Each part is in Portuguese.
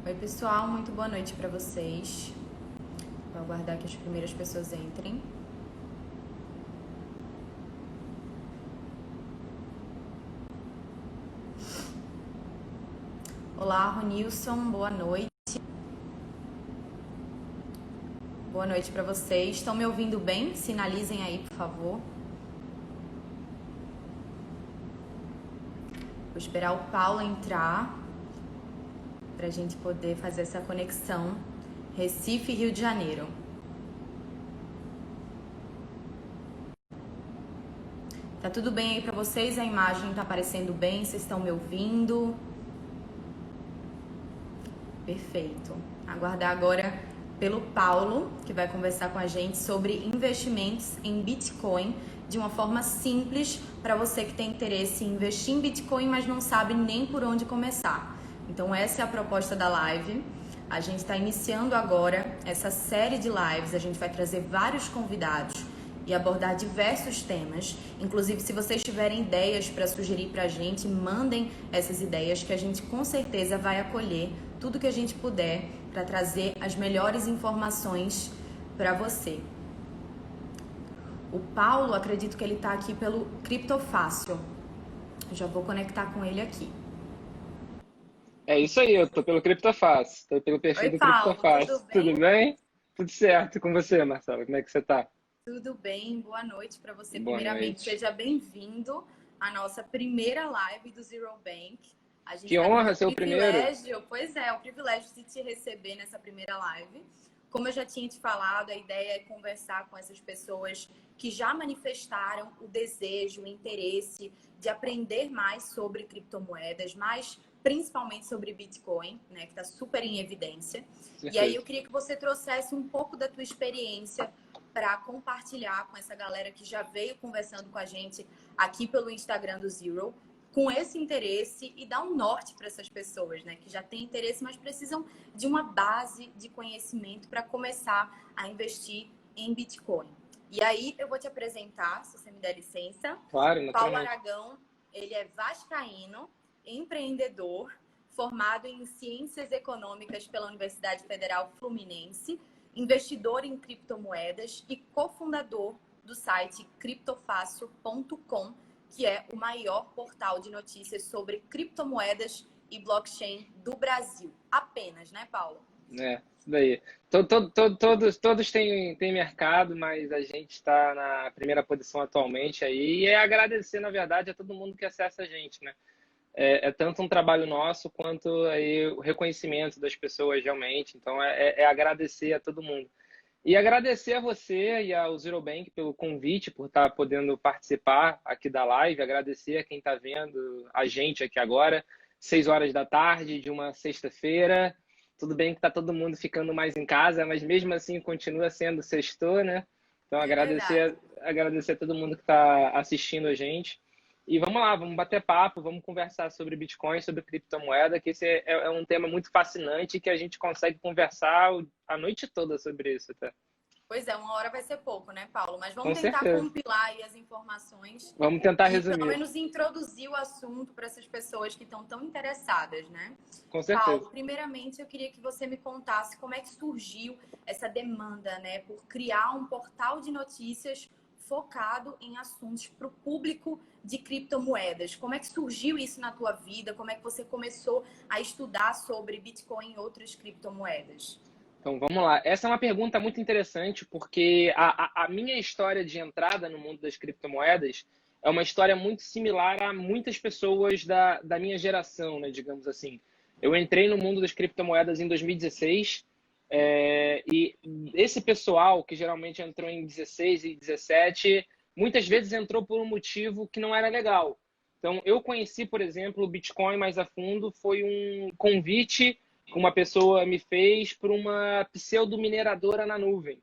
Oi, pessoal, muito boa noite para vocês. Vou aguardar que as primeiras pessoas entrem. Olá, Ronilson, boa noite. Boa noite para vocês. Estão me ouvindo bem? Sinalizem aí, por favor. Vou esperar o Paulo entrar para a gente poder fazer essa conexão Recife, Rio de Janeiro. Tá tudo bem aí para vocês? A imagem tá aparecendo bem? Vocês estão me ouvindo? Perfeito. Aguardar agora pelo Paulo, que vai conversar com a gente sobre investimentos em Bitcoin de uma forma simples para você que tem interesse em investir em Bitcoin, mas não sabe nem por onde começar. Então essa é a proposta da live. A gente está iniciando agora essa série de lives. A gente vai trazer vários convidados e abordar diversos temas. Inclusive, se vocês tiverem ideias para sugerir para a gente, mandem essas ideias que a gente com certeza vai acolher tudo que a gente puder para trazer as melhores informações para você. O Paulo, acredito que ele está aqui pelo Criptofácil. Já vou conectar com ele aqui. É isso aí, eu tô pelo Criptofácil, tô pelo perfil Oi, do Paulo, tudo Criptofácil. Tudo bem? bem? Tudo certo com você, Marcelo? Como é que você tá? Tudo bem, boa noite para você. Boa Primeiramente, noite. seja bem-vindo à nossa primeira live do Zero Bank. A gente Que está tendo honra o ser o primeiro. privilégio, pois é, o privilégio de te receber nessa primeira live. Como eu já tinha te falado, a ideia é conversar com essas pessoas que já manifestaram o desejo, o interesse de aprender mais sobre criptomoedas, mas principalmente sobre Bitcoin, né, que está super em evidência. E aí eu Certeza. queria que você trouxesse um pouco da tua experiência para compartilhar com essa galera que já veio conversando com a gente aqui pelo Instagram do Zero, com esse interesse e dar um norte para essas pessoas, né, que já têm interesse, mas precisam de uma base de conhecimento para começar a investir em Bitcoin. E aí eu vou te apresentar, se você me der licença, Claro, Paulo naturalmente. Aragão. Ele é vascaíno, empreendedor, formado em Ciências Econômicas pela Universidade Federal Fluminense, investidor em criptomoedas e cofundador do site criptofácil.com, que é o maior portal de notícias sobre criptomoedas e blockchain do Brasil. Apenas, né, Paulo? Isso daí. Todos têm mercado, mas a gente está na primeira posição atualmente aí. E é agradecer, na verdade, a todo mundo que acessa a gente, né? É tanto um trabalho nosso quanto aí o reconhecimento das pessoas realmente. Então, é agradecer a todo mundo. E agradecer a você e ao Zero Bank pelo convite, por estar podendo participar aqui da live. Agradecer a quem está vendo a gente aqui agora, 6 horas da tarde de uma sexta-feira. Tudo bem que está todo mundo ficando mais em casa, mas mesmo assim continua sendo sextou, né? Então, É verdade. agradecer a todo mundo que está assistindo a gente. E vamos lá, vamos bater papo, vamos conversar sobre Bitcoin, sobre criptomoeda, que esse é um tema muito fascinante que a gente consegue conversar a noite toda sobre isso, tá? Pois é, uma hora vai ser pouco, né, Paulo? Mas vamos Com tentar certeza. compilar aí as informações Vamos tentar e pelo resumir. menos introduzir o assunto para essas pessoas que estão tão interessadas, né? Com Paulo, certeza. primeiramente eu queria que você me contasse como é que surgiu essa demanda, né, por criar um portal de notícias focado em assuntos para o público de criptomoedas. Como é que surgiu isso na tua vida? Como é que você começou a estudar sobre Bitcoin e outras criptomoedas? Então, vamos lá. Essa é uma pergunta muito interessante, porque a minha história de entrada no mundo das criptomoedas é uma história muito similar a muitas pessoas da minha geração, né, digamos assim. Eu entrei no mundo das criptomoedas em 2016, e esse pessoal, que geralmente entrou em 16 e 17, muitas vezes entrou por um motivo que não era legal. Então, eu conheci, por exemplo, o Bitcoin mais a fundo, foi um convite que uma pessoa me fez para uma pseudo-mineradora na nuvem.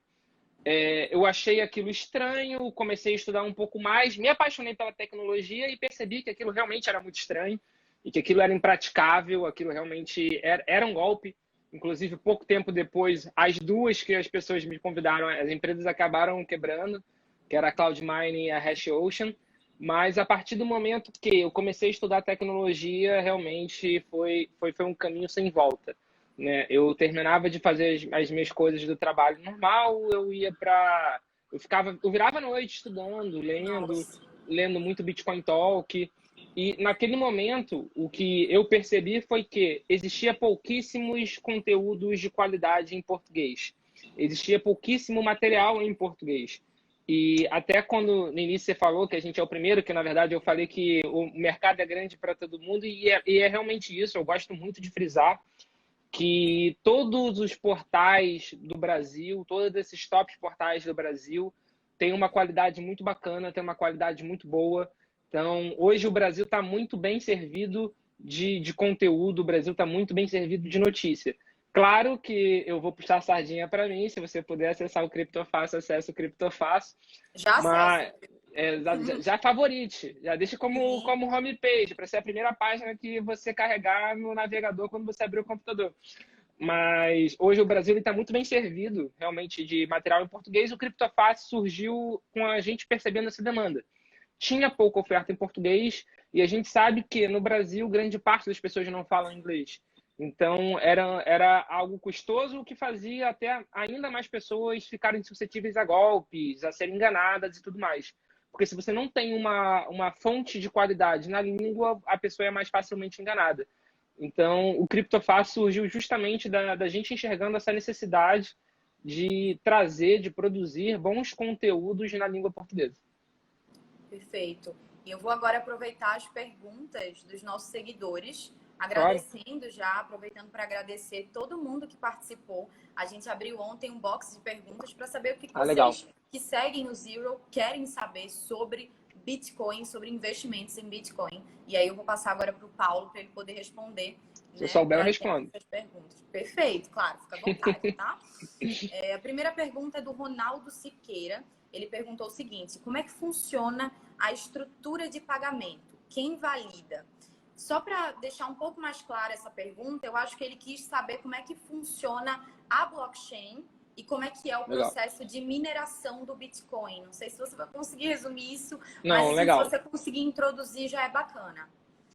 Eu achei aquilo estranho, comecei a estudar um pouco mais, me apaixonei pela tecnologia e percebi que aquilo realmente era muito estranho e que aquilo era impraticável, aquilo realmente era um golpe. Inclusive, pouco tempo depois, as duas que as pessoas me convidaram, as empresas acabaram quebrando, que era a Cloud9 e a HashOcean. Mas a partir do momento que eu comecei a estudar tecnologia, realmente foi um caminho sem volta. né? Eu terminava de fazer as minhas coisas do trabalho normal, eu virava à noite estudando, Nossa, lendo muito Bitcoin Talk. E naquele momento, o que eu percebi foi que existia pouquíssimos conteúdos de qualidade em português. Existia pouquíssimo material em português. E até quando no início você falou que a gente é o primeiro, que na verdade eu falei que o mercado é grande para todo mundo, e é realmente isso. Eu gosto muito de frisar que todos os portais do Brasil, todos esses tops portais do Brasil, têm uma qualidade muito bacana, têm uma qualidade muito boa. Então, hoje o Brasil está muito bem servido de conteúdo, o Brasil está muito bem servido de notícia. Claro que eu vou puxar a sardinha para mim, se você puder acessar o Criptofácil, acesse o Criptofácil, já acesso. mas já favorite, já deixa Sim, como homepage, para ser a primeira página que você carregar no navegador quando você abrir o computador. Mas hoje o Brasil está muito bem servido, realmente, de material em português. O Criptofácil surgiu com a gente percebendo essa demanda. Tinha pouca oferta em português e a gente sabe que no Brasil grande parte das pessoas não falam inglês. Então era algo custoso, o que fazia até ainda mais pessoas ficarem suscetíveis a golpes, a serem enganadas e tudo mais. Porque se você não tem uma fonte de qualidade na língua, a pessoa é mais facilmente enganada. Então, o Criptofácil surgiu justamente da gente enxergando essa necessidade de trazer, de produzir bons conteúdos na língua portuguesa. perfeito. E eu vou agora aproveitar as perguntas dos nossos seguidores, Claro. agradecendo já, aproveitando para agradecer todo mundo que participou. A gente abriu ontem um box de perguntas para saber o que Ah, legal. vocês que seguem o Zero querem saber sobre Bitcoin, sobre investimentos em Bitcoin. E aí eu vou passar agora para o Paulo para ele poder responder, Se eu né, souber, eu para entender respondo. essas perguntas. Perfeito, claro, fica à vontade, tá? A primeira pergunta é do Ronaldo Siqueira. Ele perguntou o seguinte: como é que funciona a estrutura de pagamento? Quem valida? Só para deixar um pouco mais clara essa pergunta, eu acho que ele quis saber como é que funciona a blockchain e como é que é o Legal. processo de mineração do Bitcoin. Não sei se você vai conseguir resumir isso, mas Não, assim, se legal. você conseguir introduzir já é bacana.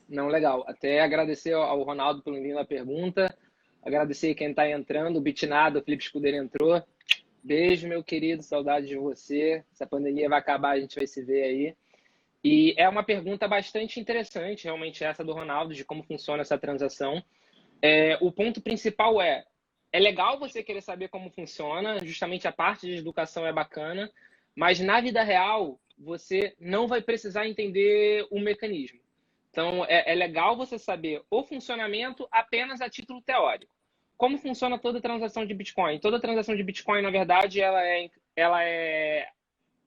Não, legal. Até agradecer ao Ronaldo pelo envio da pergunta. Agradecer quem está entrando. O Bitnado, o Felipe Escudeiro entrou. Beijo, meu querido. Saudade de você. Essa pandemia vai acabar, a gente vai se ver aí. E é uma pergunta bastante interessante, realmente, essa do Ronaldo, de como funciona essa transação. O ponto principal é legal você querer saber como funciona, justamente a parte de educação é bacana, mas na vida real você não vai precisar entender o mecanismo. Então é legal você saber o funcionamento apenas a título teórico. Como funciona toda transação de Bitcoin? Toda transação de Bitcoin, na verdade, ela é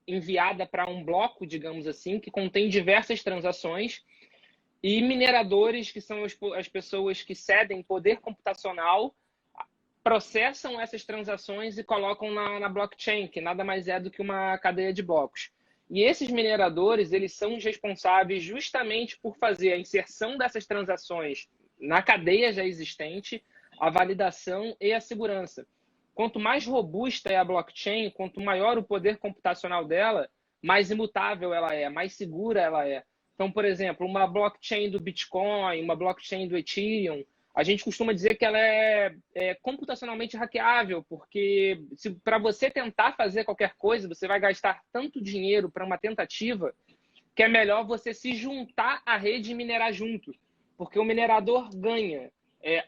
enviada para um bloco, digamos assim, que contém diversas transações e mineradores, que são as pessoas que cedem poder computacional, processam essas transações e colocam na blockchain, que nada mais é do que uma cadeia de blocos. E esses mineradores, eles são os responsáveis justamente por fazer a inserção dessas transações na cadeia já existente, a validação e a segurança. Quanto mais robusta é a blockchain, quanto maior o poder computacional dela, mais imutável ela é, mais segura ela é. Então, por exemplo, uma blockchain do Bitcoin, uma blockchain do Ethereum, a gente costuma dizer que ela é computacionalmente hackeável, porque para você tentar fazer qualquer coisa, você vai gastar tanto dinheiro para uma tentativa que é melhor você se juntar à rede e minerar junto, porque o minerador ganha.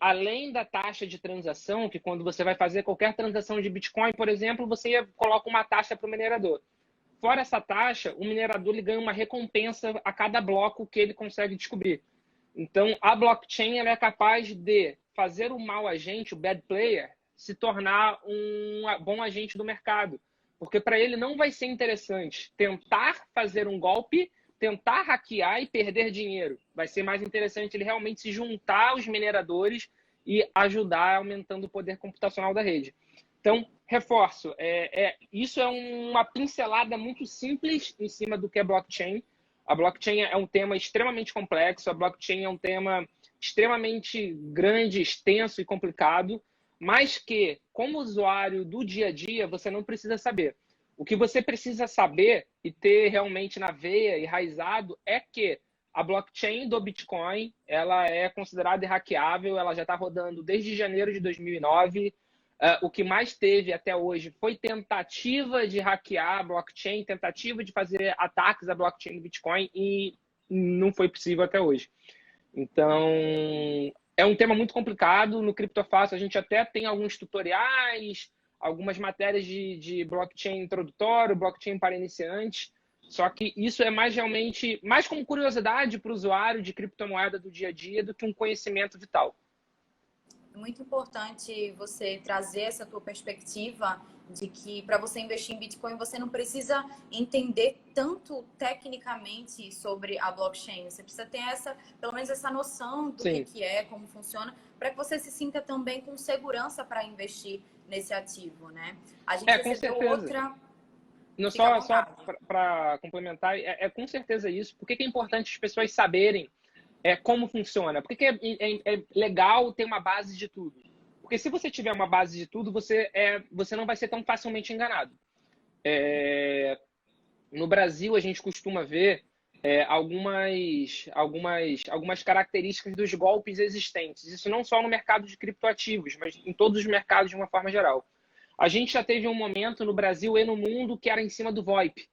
Além da taxa de transação, que quando você vai fazer qualquer transação de Bitcoin, por exemplo, você coloca uma taxa para o minerador. Fora essa taxa, o minerador ele ganha uma recompensa a cada bloco que ele consegue descobrir. Então, a blockchain ela é capaz de fazer o mau agente, o bad player, se tornar um bom agente do mercado. Porque para ele não vai ser interessante tentar fazer um golpe, tentar hackear e perder dinheiro. Vai ser mais interessante ele realmente se juntar aos mineradores e ajudar aumentando o poder computacional da rede. Então, reforço, isso é uma pincelada muito simples em cima do que é blockchain. A blockchain é um tema extremamente complexo, a blockchain é um tema extremamente grande, extenso e complicado, mas que, como usuário do dia a dia, você não precisa saber. O que você precisa saber e ter realmente na veia, enraizado, é que a blockchain do Bitcoin, ela é considerada hackeável, ela já está rodando desde janeiro de 2009. O que mais teve até hoje foi tentativa de hackear a blockchain, tentativa de fazer ataques à blockchain do Bitcoin e não foi possível até hoje. Então, é um tema muito complicado. No Criptofácil, a gente até tem alguns tutoriais, algumas matérias de blockchain introdutório, blockchain para iniciantes. Só que isso é mais realmente, mais como curiosidade para o usuário de criptomoeda do dia a dia do que um conhecimento vital. É muito importante você trazer essa tua perspectiva de que para você investir em Bitcoin, você não precisa entender tanto tecnicamente sobre a blockchain. Você precisa ter pelo menos essa noção do que é, como funciona, para que você se sinta também com segurança para investir nesse ativo, né? A gente recebeu outra... Não, só para complementar, com certeza isso. Por que é importante as pessoas saberem como funciona? Por que é legal ter uma base de tudo? Porque se você tiver uma base de tudo, você não vai ser tão facilmente enganado. No Brasil, a gente costuma ver algumas características dos golpes existentes. Isso não só no mercado de criptoativos, mas em todos os mercados de uma forma geral. A gente já teve um momento no Brasil e no mundo que era em cima do VoIP.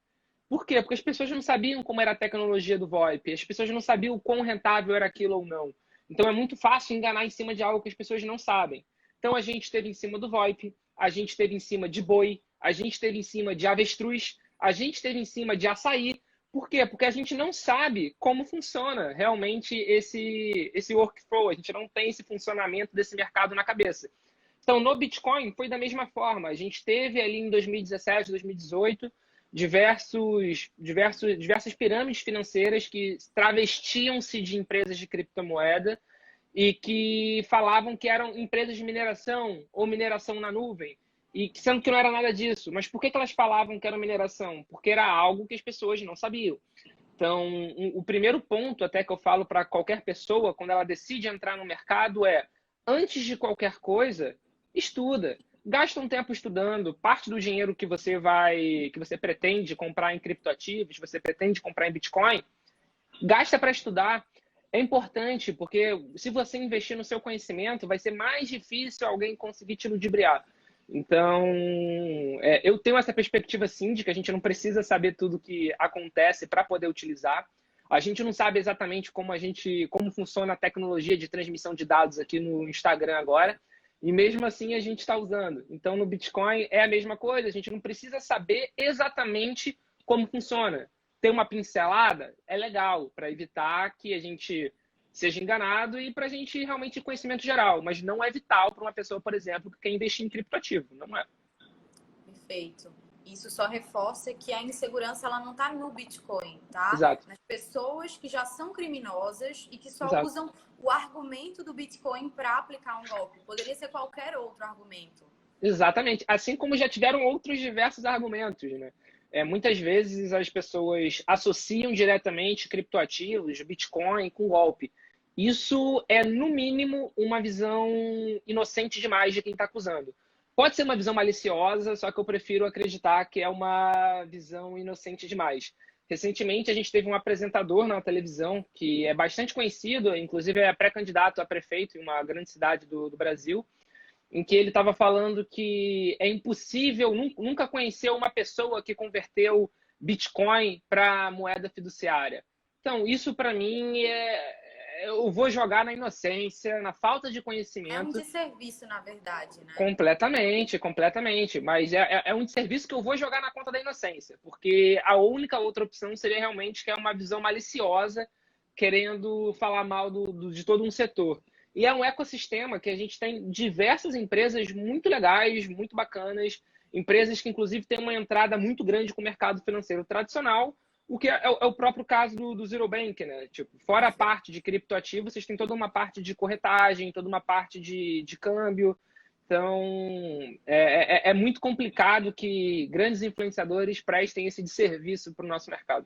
Por quê? Porque as pessoas não sabiam como era a tecnologia do VoIP, as pessoas não sabiam o quão rentável era aquilo ou não. Então é muito fácil enganar em cima de algo que as pessoas não sabem. Então a gente esteve em cima do VoIP, a gente esteve em cima de boi, a gente esteve em cima de avestruz, a gente esteve em cima de açaí. Por quê? Porque a gente não sabe como funciona realmente esse workflow, a gente não tem esse funcionamento desse mercado na cabeça. Então, no Bitcoin foi da mesma forma. A gente teve ali em 2017, 2018, diversas pirâmides financeiras que travestiam-se de empresas de criptomoeda e que falavam que eram empresas de mineração ou mineração na nuvem, e sendo que não era nada disso. Mas por que elas falavam que era mineração? Porque era algo que as pessoas não sabiam. Então, o primeiro ponto até que eu falo para qualquer pessoa quando ela decide entrar no mercado antes de qualquer coisa, estuda. Gasta um tempo estudando. Parte do dinheiro que você pretende comprar em criptoativos, você pretende comprar em Bitcoin, gasta para estudar. É importante, porque se você investir no seu conhecimento, vai ser mais difícil alguém conseguir te ludibriar. Então, eu tenho essa perspectiva, sim, de que a gente não precisa saber tudo que acontece para poder utilizar. A gente não sabe exatamente como funciona a tecnologia de transmissão de dados aqui no Instagram agora, e mesmo assim a gente está usando. Então, no Bitcoin é a mesma coisa, a gente não precisa saber exatamente como funciona. Ter uma pincelada é legal para evitar que a gente seja enganado e para a gente realmente ter conhecimento geral, mas não é vital para uma pessoa, por exemplo, que quer investir em criptoativo, não é. Perfeito. Isso só reforça que a insegurança ela não está no Bitcoin, tá? Exato. Nas pessoas que já são criminosas e que só Exato. usam o argumento do Bitcoin para aplicar um golpe. Poderia ser qualquer outro argumento. Exatamente. Assim como já tiveram outros diversos argumentos, né? Muitas vezes as pessoas associam diretamente criptoativos, Bitcoin, com golpe. Isso é, no mínimo, uma visão inocente demais de quem está acusando. Pode ser uma visão maliciosa, só que eu prefiro acreditar que é uma visão inocente demais. Recentemente, a gente teve um apresentador na televisão que é bastante conhecido, inclusive é pré-candidato a prefeito em uma grande cidade do Brasil, em que ele estava falando que é impossível, nunca conheceu uma pessoa que converteu Bitcoin para moeda fiduciária. Então, isso para mim eu vou jogar na inocência, na falta de conhecimento. É um desserviço, na verdade, né? Completamente, completamente. Mas é um desserviço que eu vou jogar na conta da inocência, porque a única outra opção seria realmente que é uma visão maliciosa, querendo falar mal de todo um setor. E é um ecossistema que a gente tem diversas empresas muito legais, muito bacanas, empresas que, inclusive, têm uma entrada muito grande com o mercado financeiro tradicional, o que é o próprio caso do Zero Bank, né? Tipo, fora a parte de criptoativo, vocês têm toda uma parte de corretagem, toda uma parte de câmbio. Então, é muito complicado que grandes influenciadores prestem esse desserviço para o nosso mercado.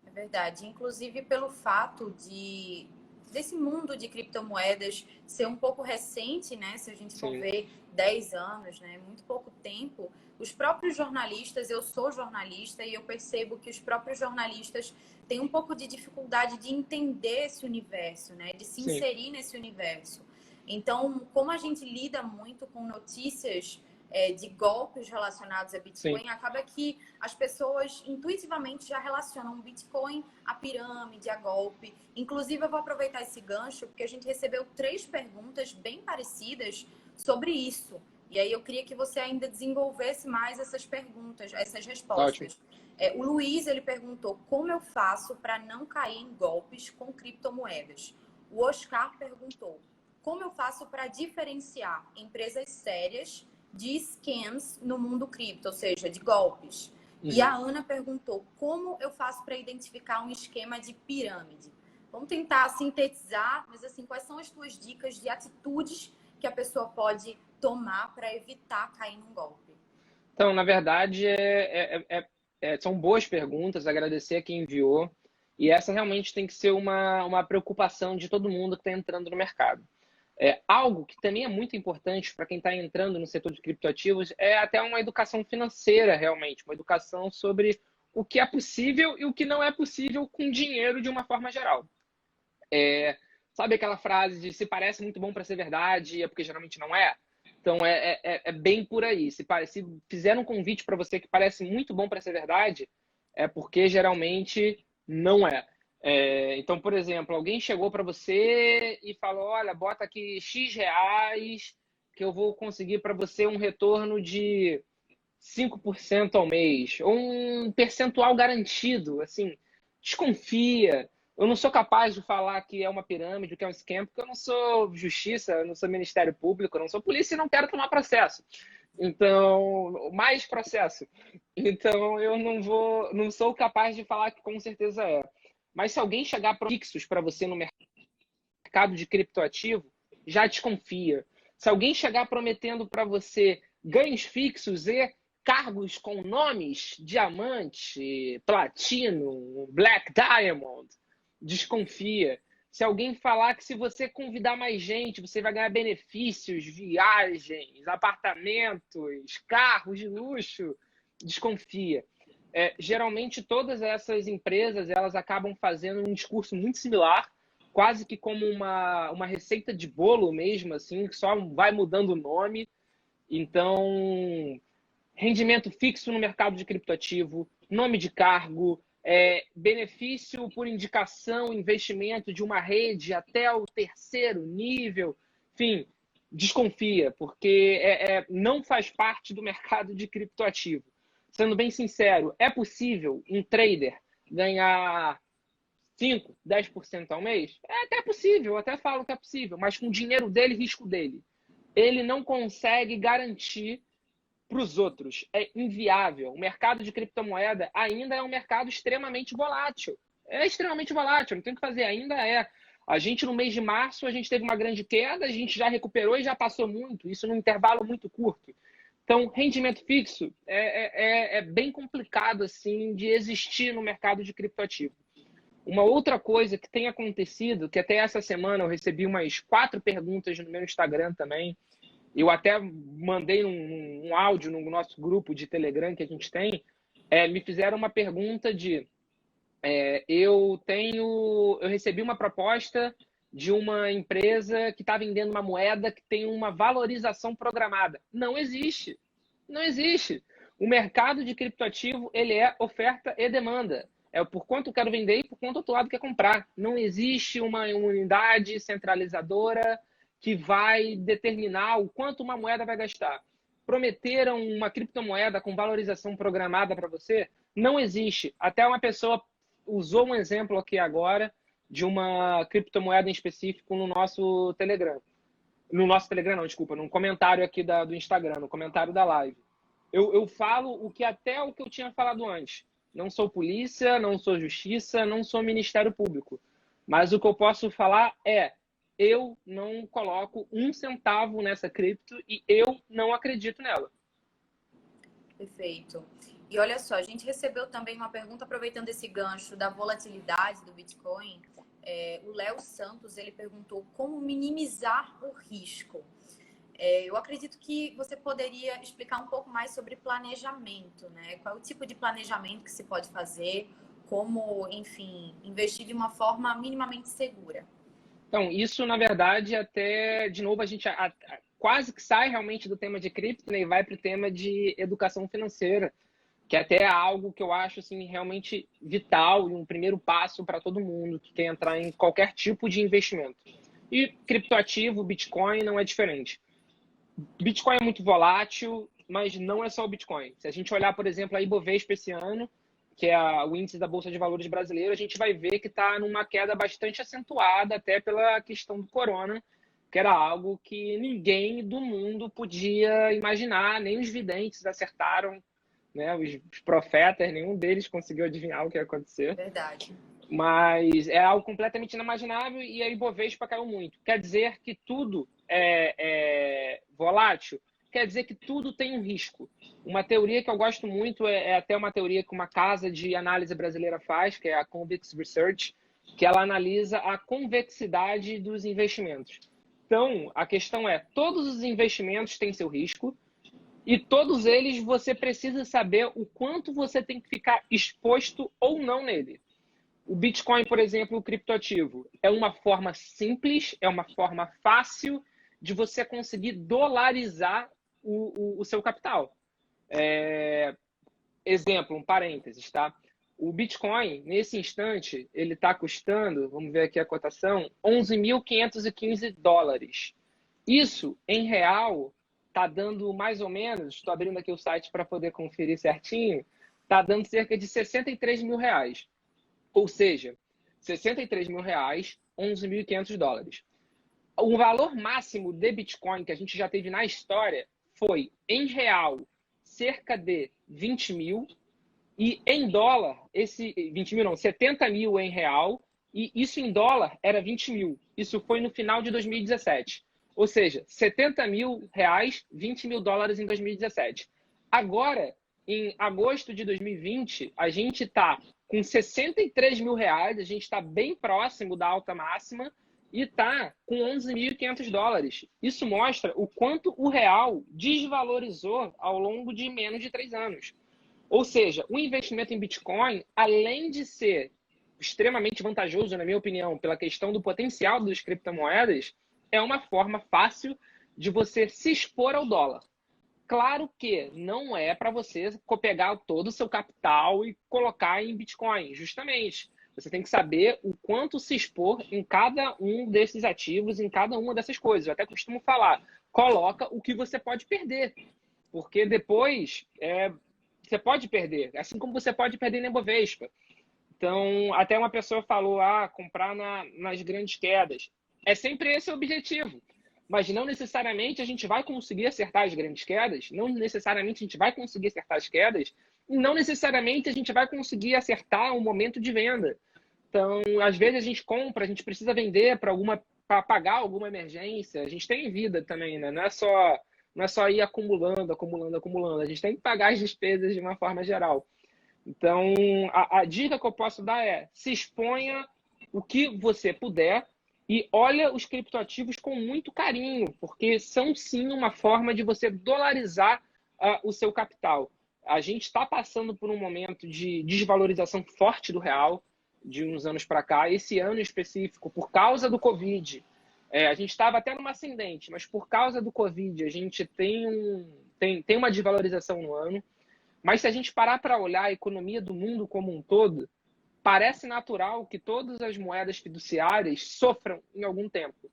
É verdade. Inclusive, pelo fato de desse mundo de criptomoedas ser um pouco recente, né? Se a gente for Sim. ver 10 anos, né? Muito pouco tempo. Os próprios jornalistas, eu sou jornalista e eu percebo que os próprios jornalistas têm um pouco de dificuldade de entender esse universo, né? De se Sim. inserir nesse universo. Então, como a gente lida muito com notícias de golpes relacionados a Bitcoin, Sim. acaba que as pessoas intuitivamente já relacionam Bitcoin a pirâmide, a golpe. Inclusive, eu vou aproveitar esse gancho, porque a gente recebeu 3 perguntas bem parecidas sobre isso. E aí eu queria que você ainda desenvolvesse mais essas perguntas, essas respostas. O Luiz, ele perguntou como eu faço para não cair em golpes com criptomoedas. O Oscar perguntou como eu faço para diferenciar empresas sérias de scams no mundo cripto, ou seja, de golpes. E a Ana perguntou como eu faço para identificar um esquema de pirâmide. Vamos tentar sintetizar, mas assim, quais são as tuas dicas de atitudes que a pessoa pode tomar para evitar cair num golpe? Então, na verdade, são boas perguntas, agradecer a quem enviou. E essa realmente tem que ser uma preocupação de todo mundo que está entrando no mercado. Algo que também é muito importante para quem está entrando no setor de criptoativos é até uma educação financeira, realmente, uma educação sobre o que é possível e o que não é possível com dinheiro de uma forma geral. Sabe aquela frase de se parece muito bom para ser verdade, é porque geralmente não é? Então, é bem por aí. Se fizer um convite para você que parece muito bom para ser verdade, é porque geralmente não é. Então, por exemplo, alguém chegou para você e falou, olha, bota aqui X reais que eu vou conseguir para você um retorno de 5% ao mês, ou um percentual garantido, assim, desconfia. Eu não sou capaz de falar que é uma pirâmide, que é um esquema, porque eu não sou justiça, eu não sou Ministério Público, eu não sou polícia e não quero tomar processo. Então, mais processo. Então, eu não sou capaz de falar que com certeza é. Mas se alguém chegar para fixos para você no mercado de criptoativo, já desconfia. Se alguém chegar prometendo para você ganhos fixos e cargos com nomes diamante, platino, black diamond, desconfia. Se alguém falar que se você convidar mais gente, você vai ganhar benefícios, viagens, apartamentos, carros de luxo, desconfia. Geralmente todas essas empresas elas acabam fazendo um discurso muito similar, quase que como uma receita de bolo mesmo, assim, que só vai mudando o nome. Então, rendimento fixo no mercado de criptoativo, nome de cargo, benefício por indicação, investimento de uma rede até o 3º nível, enfim, desconfia, porque não faz parte do mercado de criptoativo. Sendo bem sincero, é possível um trader ganhar 5, 10% ao mês? É até possível, eu até falo que é possível, mas com o dinheiro dele, risco dele. Ele não consegue garantir para os outros. É inviável. O mercado de criptomoeda ainda é um mercado extremamente volátil. É extremamente volátil, não tem o que fazer, ainda é. A gente, no mês de março, a gente teve uma grande queda, a gente já recuperou e já passou muito, isso num intervalo muito curto. Então, rendimento fixo é bem complicado assim de existir no mercado de criptoativo. Uma outra coisa que tem acontecido, que até essa semana eu recebi umas 4 perguntas no meu Instagram também, eu até mandei um áudio no nosso grupo de Telegram que a gente tem, me fizeram uma pergunta de eu recebi uma proposta de uma empresa que está vendendo uma moeda que tem uma valorização programada. Não existe. Não existe. O mercado de criptoativo, ele é oferta e demanda. É por quanto eu quero vender e por quanto o outro lado quer comprar. Não existe uma unidade centralizadora que vai determinar o quanto uma moeda vai gastar. Prometeram uma criptomoeda com valorização programada para você? Não existe. Até uma pessoa usou um exemplo aqui agora de uma criptomoeda em específico no nosso Telegram. No nosso Telegram, não, desculpa, num comentário aqui do Instagram, no comentário da live. Eu falo o que eu tinha falado antes. Não sou polícia, não sou justiça, não sou Ministério Público. Mas o que eu posso falar eu não coloco 1 centavo nessa cripto e eu não acredito nela. Perfeito. E olha só, a gente recebeu também uma pergunta aproveitando esse gancho da volatilidade do Bitcoin. O Léo Santos, ele perguntou como minimizar o risco. Eu acredito que você poderia explicar um pouco mais sobre planejamento, né? Qual é o tipo de planejamento que se pode fazer, como, enfim, investir de uma forma minimamente segura. Então, isso, na verdade, até, de novo, a gente quase que sai realmente do tema de cripto, né, e vai para o tema de educação financeira, que até é algo que eu acho assim, realmente vital e um primeiro passo para todo mundo que quer entrar em qualquer tipo de investimento. E criptoativo, Bitcoin, não é diferente. Bitcoin é muito volátil, mas não é só o Bitcoin. Se a gente olhar, por exemplo, a Ibovespa esse ano, que é o índice da Bolsa de Valores brasileiro, a gente vai ver que está numa queda bastante acentuada, até pela questão do corona, que era algo que ninguém do mundo podia imaginar, nem os videntes acertaram, né? Os profetas, nenhum deles conseguiu adivinhar o que ia acontecer. Verdade. Mas é algo completamente inimaginável e a Ibovespa caiu muito. Quer dizer que tudo é volátil? Quer dizer que tudo tem um risco. Uma teoria que eu gosto muito é até uma teoria que uma casa de análise brasileira faz, que é a Convex Research, que ela analisa a convexidade dos investimentos. Então, a questão é, todos os investimentos têm seu risco e todos eles você precisa saber o quanto você tem que ficar exposto ou não nele. O Bitcoin, por exemplo, o criptoativo, é uma forma simples, é uma forma fácil de você conseguir dolarizar o seu capital. Exemplo, um parênteses, tá? O Bitcoin, nesse instante, ele está custando, vamos ver aqui a cotação, 11.515 dólares. Isso, em real, está dando mais ou menos, estou abrindo aqui o site para poder conferir certinho, está dando cerca de 63 mil reais. Ou seja, 63 mil reais, 11.500 dólares. O valor máximo de Bitcoin que a gente já teve na história foi, em real, cerca de 20 mil. E em dólar, 20 mil não, 70 mil em real. E isso em dólar era 20 mil. Isso foi no final de 2017. Ou seja, 70 mil reais, 20 mil dólares em 2017. Agora, em agosto de 2020, a gente está com 63 mil reais, a gente está bem próximo da alta máxima e está com 11.500 dólares. Isso mostra o quanto o real desvalorizou ao longo de menos de 3 anos. Ou seja, o investimento em Bitcoin, além de ser extremamente vantajoso, na minha opinião, pela questão do potencial das criptomoedas, é uma forma fácil de você se expor ao dólar. Claro que não é para você pegar todo o seu capital e colocar em Bitcoin, justamente. Você tem que saber o quanto se expor em cada um desses ativos, em cada uma dessas coisas. Eu até costumo falar, coloca o que você pode perder, porque depois você pode perder, assim como você pode perder na Ibovespa. Então, até uma pessoa falou, comprar nas grandes quedas. É sempre esse o objetivo. Mas não necessariamente a gente vai conseguir acertar as grandes quedas, não necessariamente a gente vai conseguir acertar as quedas, e não necessariamente a gente vai conseguir acertar o momento de venda. Então, às vezes a gente compra, a gente precisa vender para pagar alguma emergência. A gente tem vida também, né? Não é só ir acumulando. A gente tem que pagar as despesas de uma forma geral. Então, a dica que eu posso dar é se exponha o que você puder e olha os criptoativos com muito carinho, porque são sim uma forma de você dolarizar o seu capital. A gente está passando por um momento de desvalorização forte do real de uns anos para cá. Esse ano em específico, por causa do Covid, a gente estava até numa ascendente, mas por causa do Covid a gente tem uma desvalorização no ano. Mas se a gente parar para olhar a economia do mundo como um todo, parece natural que todas as moedas fiduciárias sofram em algum tempo.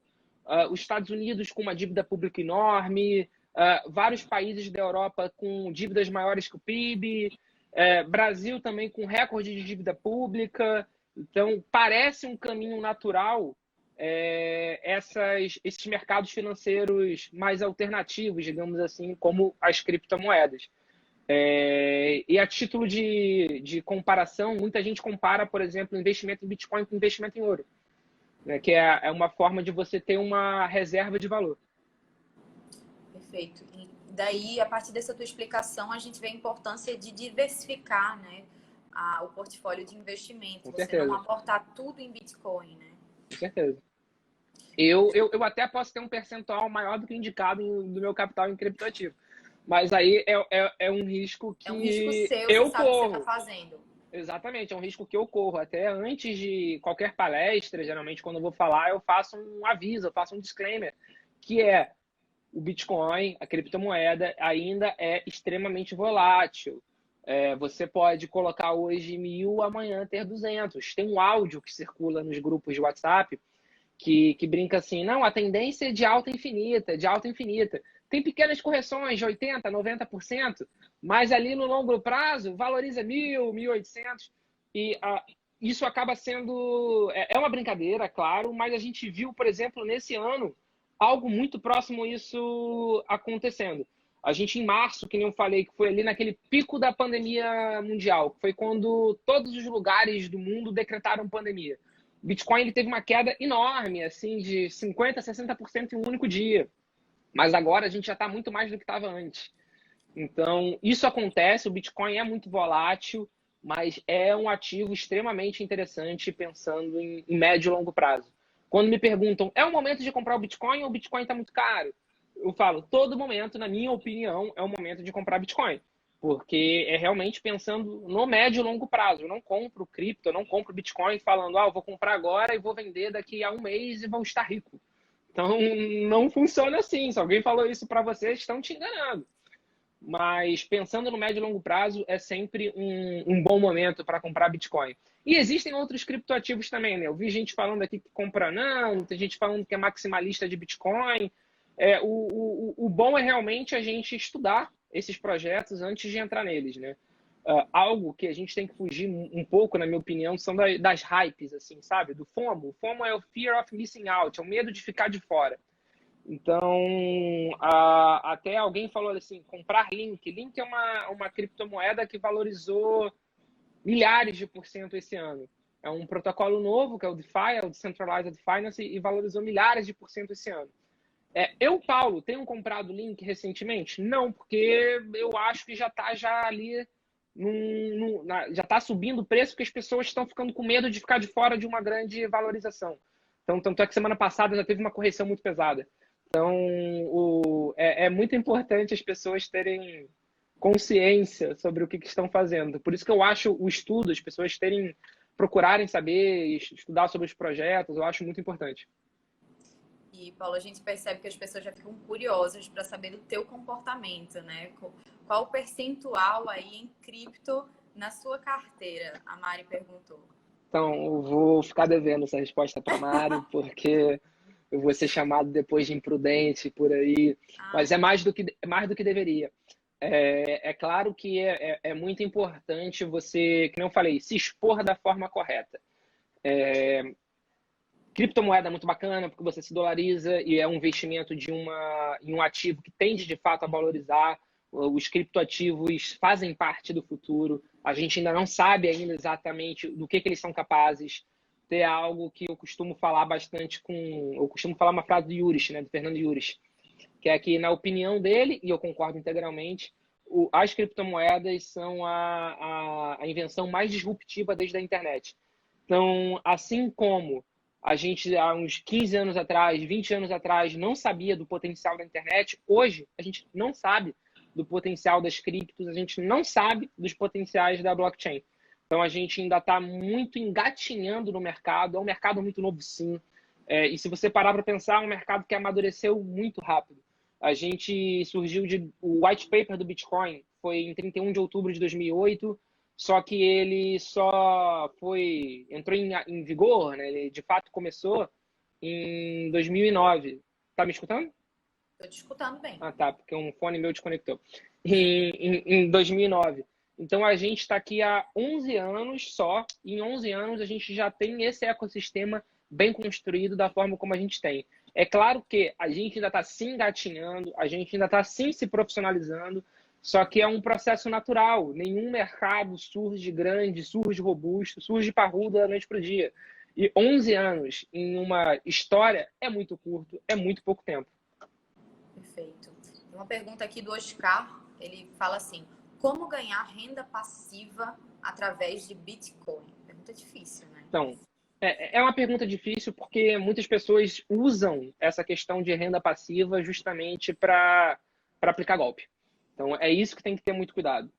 Os Estados Unidos com uma dívida pública enorme, vários países da Europa com dívidas maiores que o PIB, Brasil também com recorde de dívida pública. Então, parece um caminho natural esses mercados financeiros mais alternativos, digamos assim, como as criptomoedas. E a título de comparação, muita gente compara, por exemplo, investimento em Bitcoin com investimento em ouro, né, que é uma forma de você ter uma reserva de valor. Perfeito. E daí, a partir dessa tua explicação, a gente vê a importância de diversificar, né, o portfólio de investimento. Com Você certeza. não aportar tudo em Bitcoin, né? certeza. Eu até posso ter um percentual maior do que o indicado do meu capital em criptoativo. Mas aí é um risco É um risco que seu, você eu sabe o que você está corro. fazendo. Exatamente, é um risco que eu corro. Até antes de qualquer palestra, geralmente quando eu vou falar, eu faço um aviso, eu faço um disclaimer, que é o Bitcoin, a criptomoeda, ainda é extremamente volátil. Você pode colocar hoje 1.000, amanhã ter 200. Tem um áudio que circula nos grupos de WhatsApp que brinca assim, não, a tendência é de alta infinita, de alta infinita. Tem pequenas correções de 80%, 90%, mas ali no longo prazo valoriza 1.000, 1.800. E isso acaba sendo... É uma brincadeira, claro, mas a gente viu, por exemplo, nesse ano, algo muito próximo a isso acontecendo. A gente, em março, que nem eu falei, que foi ali naquele pico da pandemia mundial, que foi quando todos os lugares do mundo decretaram pandemia. O Bitcoin ele teve uma queda enorme, assim, de 50%, 60% em um único dia. Mas agora a gente já está muito mais do que estava antes. Então, isso acontece, o Bitcoin é muito volátil, mas é um ativo extremamente interessante pensando em médio e longo prazo. Quando me perguntam, é o momento de comprar o Bitcoin ou o Bitcoin está muito caro? Eu falo, todo momento, na minha opinião, é o momento de comprar Bitcoin. Porque é realmente pensando no médio e longo prazo. Eu não compro cripto, eu não compro Bitcoin falando, eu vou comprar agora e vou vender daqui a um mês e vou estar rico. Então, não funciona assim. Se alguém falou isso para vocês, estão te enganando. Mas pensando no médio e longo prazo, é sempre um bom momento para comprar Bitcoin. E existem outros criptoativos também, né? Eu vi gente falando aqui que compra não, tem gente falando que é maximalista de Bitcoin. O bom é realmente a gente estudar esses projetos antes de entrar neles, né? Algo que a gente tem que fugir um pouco, na minha opinião, são das hypes, assim, sabe? Do FOMO. O FOMO é o Fear of Missing Out, é o medo de ficar de fora. Então, até alguém falou assim, comprar Link. Link é uma criptomoeda que valorizou milhares de por cento esse ano. É um protocolo novo, que é o DeFi, é o Decentralized Finance, e valorizou milhares de por cento esse ano. Paulo, tenho comprado Link recentemente? Não, porque eu acho que já está ali, já está subindo o preço, porque as pessoas estão ficando com medo de ficar de fora de uma grande valorização. Então, tanto é que semana passada já teve uma correção muito pesada. Então, é muito importante as pessoas terem consciência sobre o que estão fazendo. Por isso que eu acho o estudo, as pessoas procurarem saber, estudar sobre os projetos, eu acho muito importante. E, Paulo, a gente percebe que as pessoas já ficam curiosas para saber do teu comportamento, né? Qual o percentual aí em cripto na sua carteira? A Mari perguntou. Então, eu vou ficar devendo essa resposta para a Mari, porque eu vou ser chamado depois de imprudente por aí. Mas é mais do que deveria. É claro que é muito importante você, que nem eu falei, se expor da forma correta. Criptomoeda é muito bacana porque você se dolariza e é um investimento em um ativo que tende de fato a valorizar. Os criptoativos fazem parte do futuro. A gente ainda não sabe ainda exatamente do que eles são capazes. Ter algo que eu costumo falar bastante eu costumo falar uma frase do Yurich, né, do Fernando Yurich, que é que, na opinião dele, e eu concordo integralmente, as criptomoedas são a invenção mais disruptiva desde a internet. Então, assim como a gente, há uns 15 anos atrás, 20 anos atrás, não sabia do potencial da internet, hoje a gente não sabe do potencial das criptos, a gente não sabe dos potenciais da blockchain. Então, a gente ainda está muito engatinhando no mercado, é um mercado muito novo, sim. E se você parar para pensar, é um mercado que amadureceu muito rápido. A gente surgiu o white paper do Bitcoin foi em 31 de outubro de 2008, só que ele só entrou em vigor, né? Ele de fato começou em 2009. Tá me escutando? Tô te escutando bem. Ah, tá, porque um fone meu desconectou. Em 2009. Então a gente está aqui há 11 anos só, e em 11 anos a gente já tem esse ecossistema bem construído da forma como a gente tem. É claro que a gente ainda está se engatinhando, a gente ainda está sim se profissionalizando, só que é um processo natural. Nenhum mercado surge grande, surge robusto, surge parrudo da noite para o dia. E 11 anos em uma história é muito curto, é muito pouco tempo. Perfeito. Tem uma pergunta aqui do Oscar, ele fala assim, como ganhar renda passiva através de Bitcoin? Pergunta difícil, né? Então, É uma pergunta difícil porque muitas pessoas usam essa questão de renda passiva justamente para aplicar golpe. Então, é isso que tem que ter muito cuidado.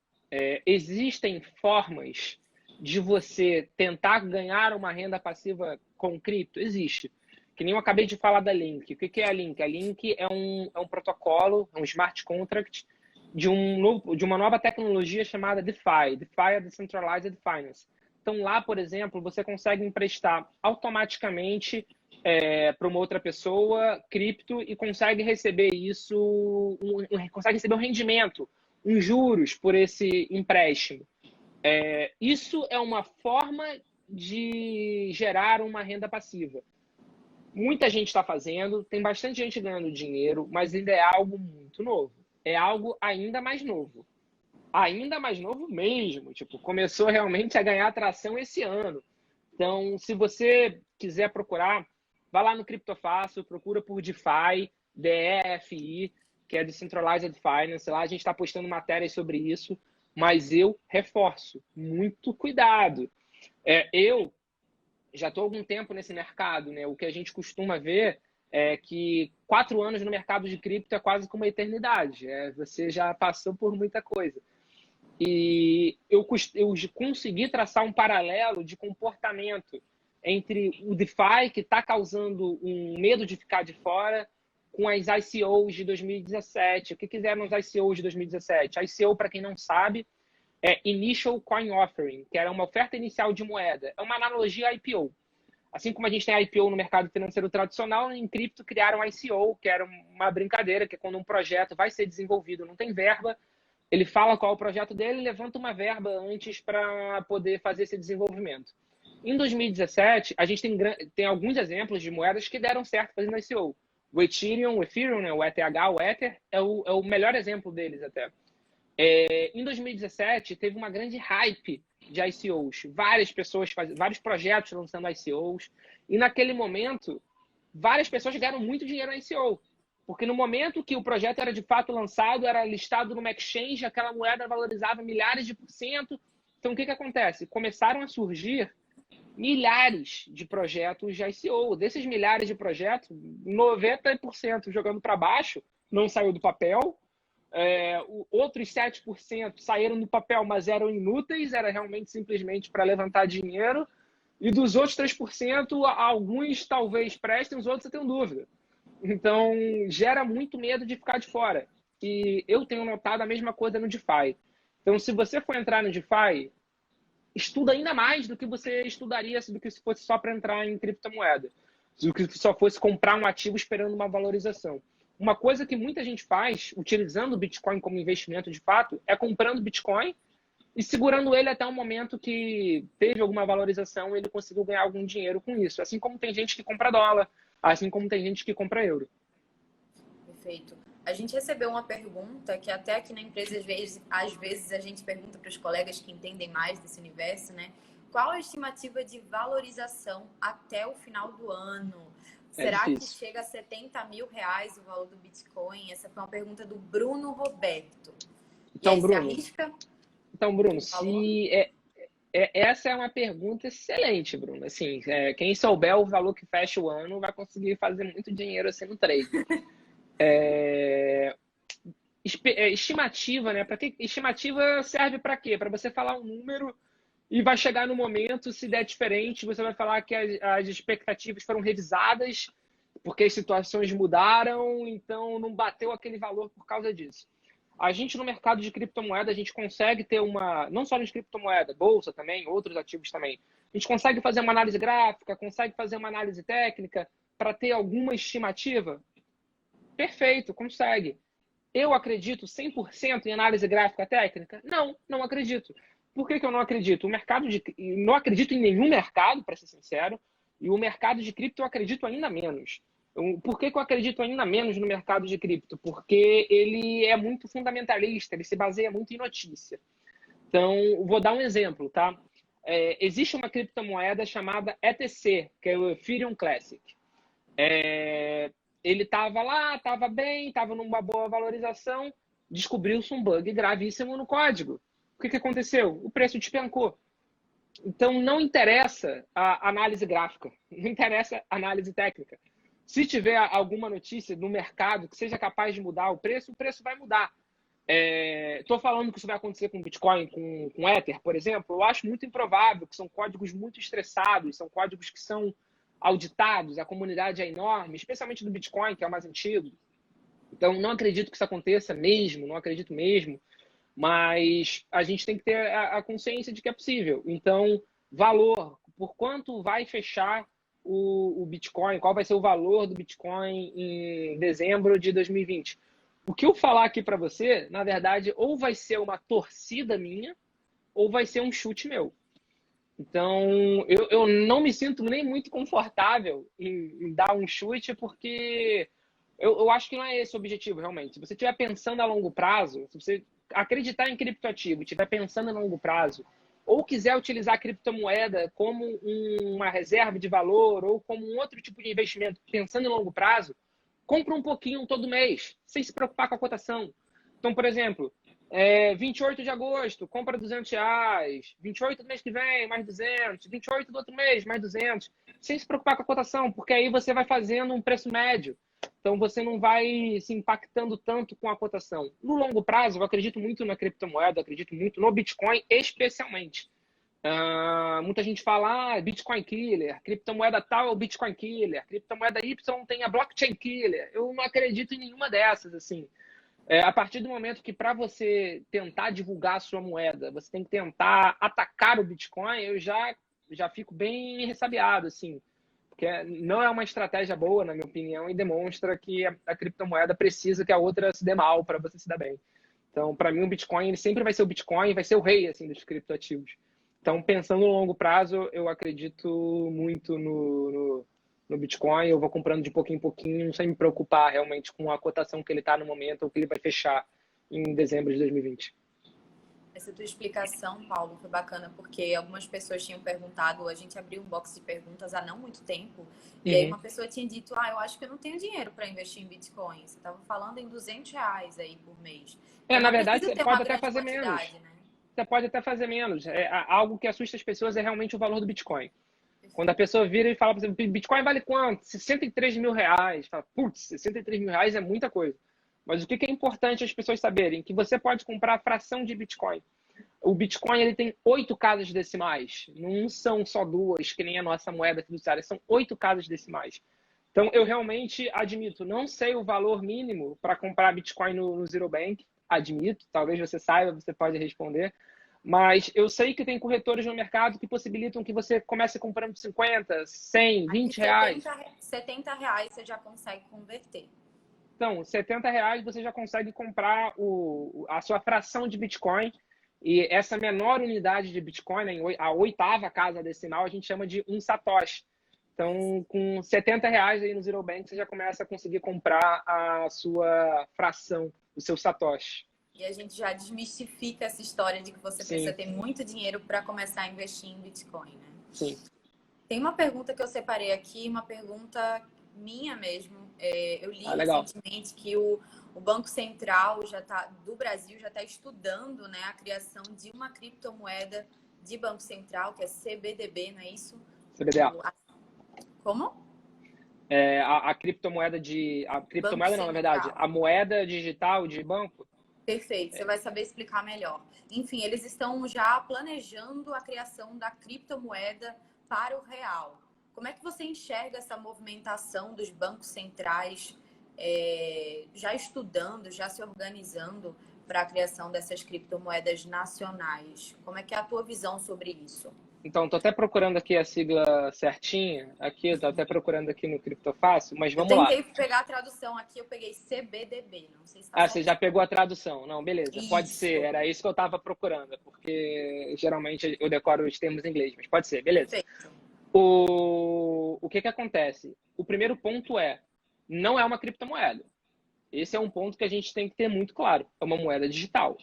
Existem formas de você tentar ganhar uma renda passiva com cripto? Existe. Que nem eu acabei de falar da Link. O que é a Link? A Link é um protocolo, é um smart contract de uma nova tecnologia chamada DeFi. DeFi é Decentralized Finance. Então, lá, por exemplo, você consegue emprestar automaticamente para uma outra pessoa cripto e consegue receber isso, consegue receber um rendimento, uns juros por esse empréstimo. Isso é uma forma de gerar uma renda passiva. Muita gente está fazendo, tem bastante gente ganhando dinheiro, mas ainda é algo muito novo. É algo ainda mais novo. Ainda mais novo mesmo. Tipo, começou realmente a ganhar atração esse ano. Então, se você quiser procurar, vá lá no Criptofácil, procura por DeFi, DEFI, que é Decentralized Finance. Lá a gente está postando matérias sobre isso, mas eu reforço, muito cuidado. Eu já estou há algum tempo nesse mercado, né? O que a gente costuma ver é que 4 anos no mercado de cripto é quase como uma eternidade. Você já passou por muita coisa. E eu consegui traçar um paralelo de comportamento entre o DeFi, que está causando um medo de ficar de fora, com as ICOs de 2017. O que eram as ICOs de 2017? ICO, para quem não sabe, é Initial Coin Offering, que era uma oferta inicial de moeda. É uma analogia a IPO. Assim como a gente tem IPO no mercado financeiro tradicional, em cripto criaram ICO, que era uma brincadeira, que é quando um projeto vai ser desenvolvido, não tem verba, ele fala qual é o projeto dele e levanta uma verba antes para poder fazer esse desenvolvimento. Em 2017, a gente tem alguns exemplos de moedas que deram certo fazendo ICO. O Ethereum, né, o ETH, o Ether, é o melhor exemplo deles até. Em 2017, teve uma grande hype de ICOs. Várias pessoas, vários projetos lançando ICOs. E naquele momento, várias pessoas ganharam muito dinheiro em ICO. Porque no momento que o projeto era de fato lançado, era listado numa exchange, aquela moeda valorizava milhares de %. Então, o que acontece? Começaram a surgir milhares de projetos de ICO. Desses milhares de projetos, 90% jogando para baixo, não saiu do papel. Outros 7% saíram do papel, mas eram inúteis, era realmente simplesmente para levantar dinheiro. E dos outros 3%, alguns talvez prestem, os outros eu tenho dúvida. Então, gera muito medo de ficar de fora. E eu tenho notado a mesma coisa no DeFi. Então, se você for entrar no DeFi, estuda ainda mais do que você estudaria do que se fosse só para entrar em criptomoeda. Do que se só fosse comprar um ativo esperando uma valorização. Uma coisa que muita gente faz, utilizando o Bitcoin como investimento de fato, é comprando Bitcoin e segurando ele até um momento que teve alguma valorização e ele conseguiu ganhar algum dinheiro com isso. Assim como tem gente que compra dólar, assim como tem gente que compra euro. Perfeito. A gente recebeu uma pergunta que até aqui na empresa, às vezes a gente pergunta para os colegas que entendem mais desse universo, né? Qual a estimativa de valorização até o final do ano? Será que chega a 70 mil reais o valor do Bitcoin? Essa foi uma pergunta do Bruno Roberto. Então, Bruno, essa é uma pergunta excelente, Bruno. Assim, quem souber o valor que fecha o ano vai conseguir fazer muito dinheiro assim no trade. Estimativa, né? Estimativa serve para quê? Para você falar um número e vai chegar no momento, se der diferente, você vai falar que as expectativas foram revisadas porque as situações mudaram, então não bateu aquele valor por causa disso. A gente no mercado de criptomoeda, a gente consegue ter não só de criptomoeda, bolsa também, outros ativos também. A gente consegue fazer uma análise gráfica, consegue fazer uma análise técnica para ter alguma estimativa? Perfeito, consegue. Eu acredito 100% em análise gráfica técnica? Não, não acredito. Por que eu não acredito? Não acredito em nenhum mercado, para ser sincero, e o mercado de cripto eu acredito ainda menos. Por que eu acredito ainda menos no mercado de cripto? Porque ele é muito fundamentalista, ele se baseia muito em notícia. Então, vou dar um exemplo, tá? Existe uma criptomoeda chamada ETC, que é o Ethereum Classic. Ele estava lá, estava bem, estava numa boa valorização, descobriu-se um bug gravíssimo no código. O que aconteceu? O preço despencou. Então, não interessa a análise gráfica, não interessa a análise técnica. Se tiver alguma notícia no mercado que seja capaz de mudar o preço vai mudar. Estou falando que isso vai acontecer com Bitcoin, com Ether, por exemplo. Eu acho muito improvável, que são códigos muito estressados, são códigos que são auditados, a comunidade é enorme, especialmente do Bitcoin, que é o mais antigo. Então, não acredito que isso aconteça mesmo, não acredito mesmo, mas a gente tem que ter a consciência de que é possível. Então, valor, por quanto vai fechar o Bitcoin, qual vai ser o valor do Bitcoin em dezembro de 2020? O que eu falar aqui para você, na verdade, ou vai ser uma torcida minha, ou vai ser um chute meu. Então, eu não me sinto nem muito confortável em dar um chute, porque eu acho que não é esse o objetivo, realmente. Se você estiver pensando a longo prazo, se você acreditar em criptoativo, estiver pensando a longo prazo, ou quiser utilizar a criptomoeda como uma reserva de valor, ou como um outro tipo de investimento, pensando em longo prazo, compra um pouquinho todo mês, sem se preocupar com a cotação. Então, por exemplo, 28 de agosto, compra R$ 200. 28 do mês que vem, mais 200. 28 do outro mês, mais 200. Sem se preocupar com a cotação, porque aí você vai fazendo um preço médio. Então, você não vai se impactando tanto com a cotação. No longo prazo, eu acredito muito na criptomoeda, acredito muito no Bitcoin, especialmente. Muita gente fala, Bitcoin Killer, criptomoeda tal é o Bitcoin Killer, criptomoeda Y tem a Blockchain Killer. Eu não acredito em nenhuma dessas, assim. A partir do momento que para você tentar divulgar a sua moeda, você tem que tentar atacar o Bitcoin, eu já fico bem ressabiado, assim. Porque não é uma estratégia boa, na minha opinião, e demonstra que a criptomoeda precisa que a outra se dê mal para você se dar bem. Então, para mim, o Bitcoin ele sempre vai ser o Bitcoin, vai ser o rei assim, dos criptoativos. Então, pensando no longo prazo, eu acredito muito no Bitcoin. Eu vou comprando de pouquinho em pouquinho, sem me preocupar realmente com a cotação que ele está no momento ou que ele vai fechar em dezembro de 2020. Essa tua explicação, Paulo, foi bacana, porque algumas pessoas tinham perguntado, a gente abriu um box de perguntas há não muito tempo, e aí uma pessoa tinha dito, eu acho que eu não tenho dinheiro para investir em Bitcoin. Você estava falando em R$ 200 aí por mês. Então, Na não verdade, precisa você ter pode uma até grande fazer menos. quantidade, né? Você pode até fazer menos. Algo que assusta as pessoas é realmente o valor do Bitcoin. Perfeito. Quando a pessoa vira e fala, por exemplo, Bitcoin vale quanto? 63 mil reais. Fala, putz, 63 mil reais é muita coisa. Mas o que é importante as pessoas saberem? Que você pode comprar a fração de Bitcoin. O Bitcoin ele tem 8 casas decimais. Não são só duas, que nem a nossa moeda fiduciária. São 8 casas decimais. Então, eu realmente admito, não sei o valor mínimo para comprar Bitcoin no Zero Bank. Admito, talvez você saiba, você pode responder. Mas eu sei que tem corretores no mercado que possibilitam que você comece comprando 50, 100, 20 reais. R$ 70 você já consegue converter. Então, R$ 70 você já consegue comprar a sua fração de Bitcoin. E essa menor unidade de Bitcoin, a oitava casa decimal, a gente chama de um satoshi. Então, com R$ 70 aí no Zero Bank, você já começa a conseguir comprar a sua fração, o seu satoshi. E a gente já desmistifica essa história de que você precisa ter muito dinheiro para começar a investir em Bitcoin, né? Sim. Tem uma pergunta que eu separei aqui, uma pergunta minha mesmo. Eu li recentemente que o Banco Central do Brasil já está estudando, né, a criação de uma criptomoeda de Banco Central, que é CBDB, não é isso? CBDA. Como? A criptomoeda A criptomoeda não, na verdade. A moeda digital de banco. Perfeito, você vai saber explicar melhor. Enfim, eles estão já planejando a criação da criptomoeda para o real. Como é que você enxerga essa movimentação dos bancos centrais já estudando, já se organizando para a criação dessas criptomoedas nacionais? Como é que é a tua visão sobre isso? Então, estou até procurando aqui a sigla certinha. Estou até procurando aqui no Criptofácil, mas vamos lá. Eu tentei pegar a tradução aqui, eu peguei CBDB, não sei se está você já pegou a tradução. Não, beleza, isso. Pode ser. Era isso que eu estava procurando, porque geralmente eu decoro os termos em inglês, mas pode ser, beleza. Perfeito. O que acontece? O primeiro ponto não é uma criptomoeda. Esse é um ponto que a gente tem que ter muito claro. É uma moeda digital.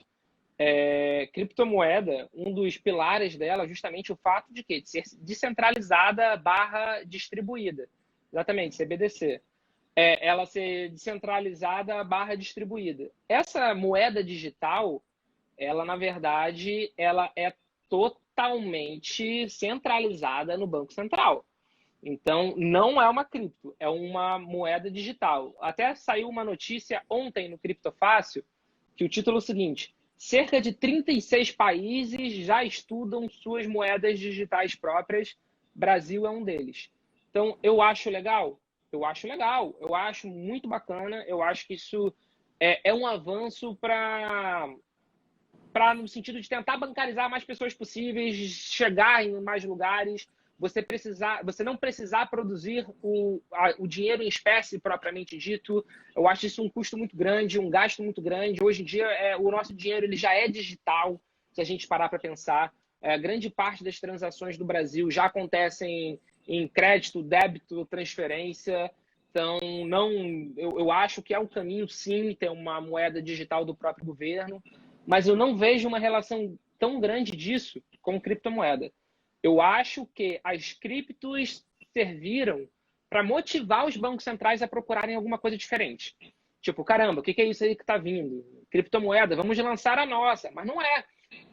Criptomoeda, um dos pilares dela é justamente o fato de ser descentralizada / distribuída. Exatamente, CBDC. Ela ser descentralizada / distribuída. Essa moeda digital, ela, na verdade, ela é totalmente totalmente centralizada no Banco Central. Então, não é uma cripto, é uma moeda digital. Até saiu uma notícia ontem no Criptofácil, que o título é o seguinte: cerca de 36 países já estudam suas moedas digitais próprias, Brasil é um deles. Então, eu acho legal? Eu acho legal, eu acho muito bacana, eu acho que isso é um avanço no sentido de tentar bancarizar mais pessoas possíveis, chegar em mais lugares, você não precisar produzir o dinheiro em espécie propriamente dito. Eu acho isso um custo muito grande, um gasto muito grande. Hoje em dia, o nosso dinheiro ele já é digital, se a gente parar para pensar. Grande parte das transações do Brasil já acontecem em crédito, débito, transferência. Então, eu acho que é um caminho, sim, ter uma moeda digital do próprio governo, mas eu não vejo uma relação tão grande disso com criptomoeda. Eu acho que as criptos serviram para motivar os bancos centrais a procurarem alguma coisa diferente. Tipo, caramba, o que é isso aí que está vindo? Criptomoeda, vamos lançar a nossa. Mas não é,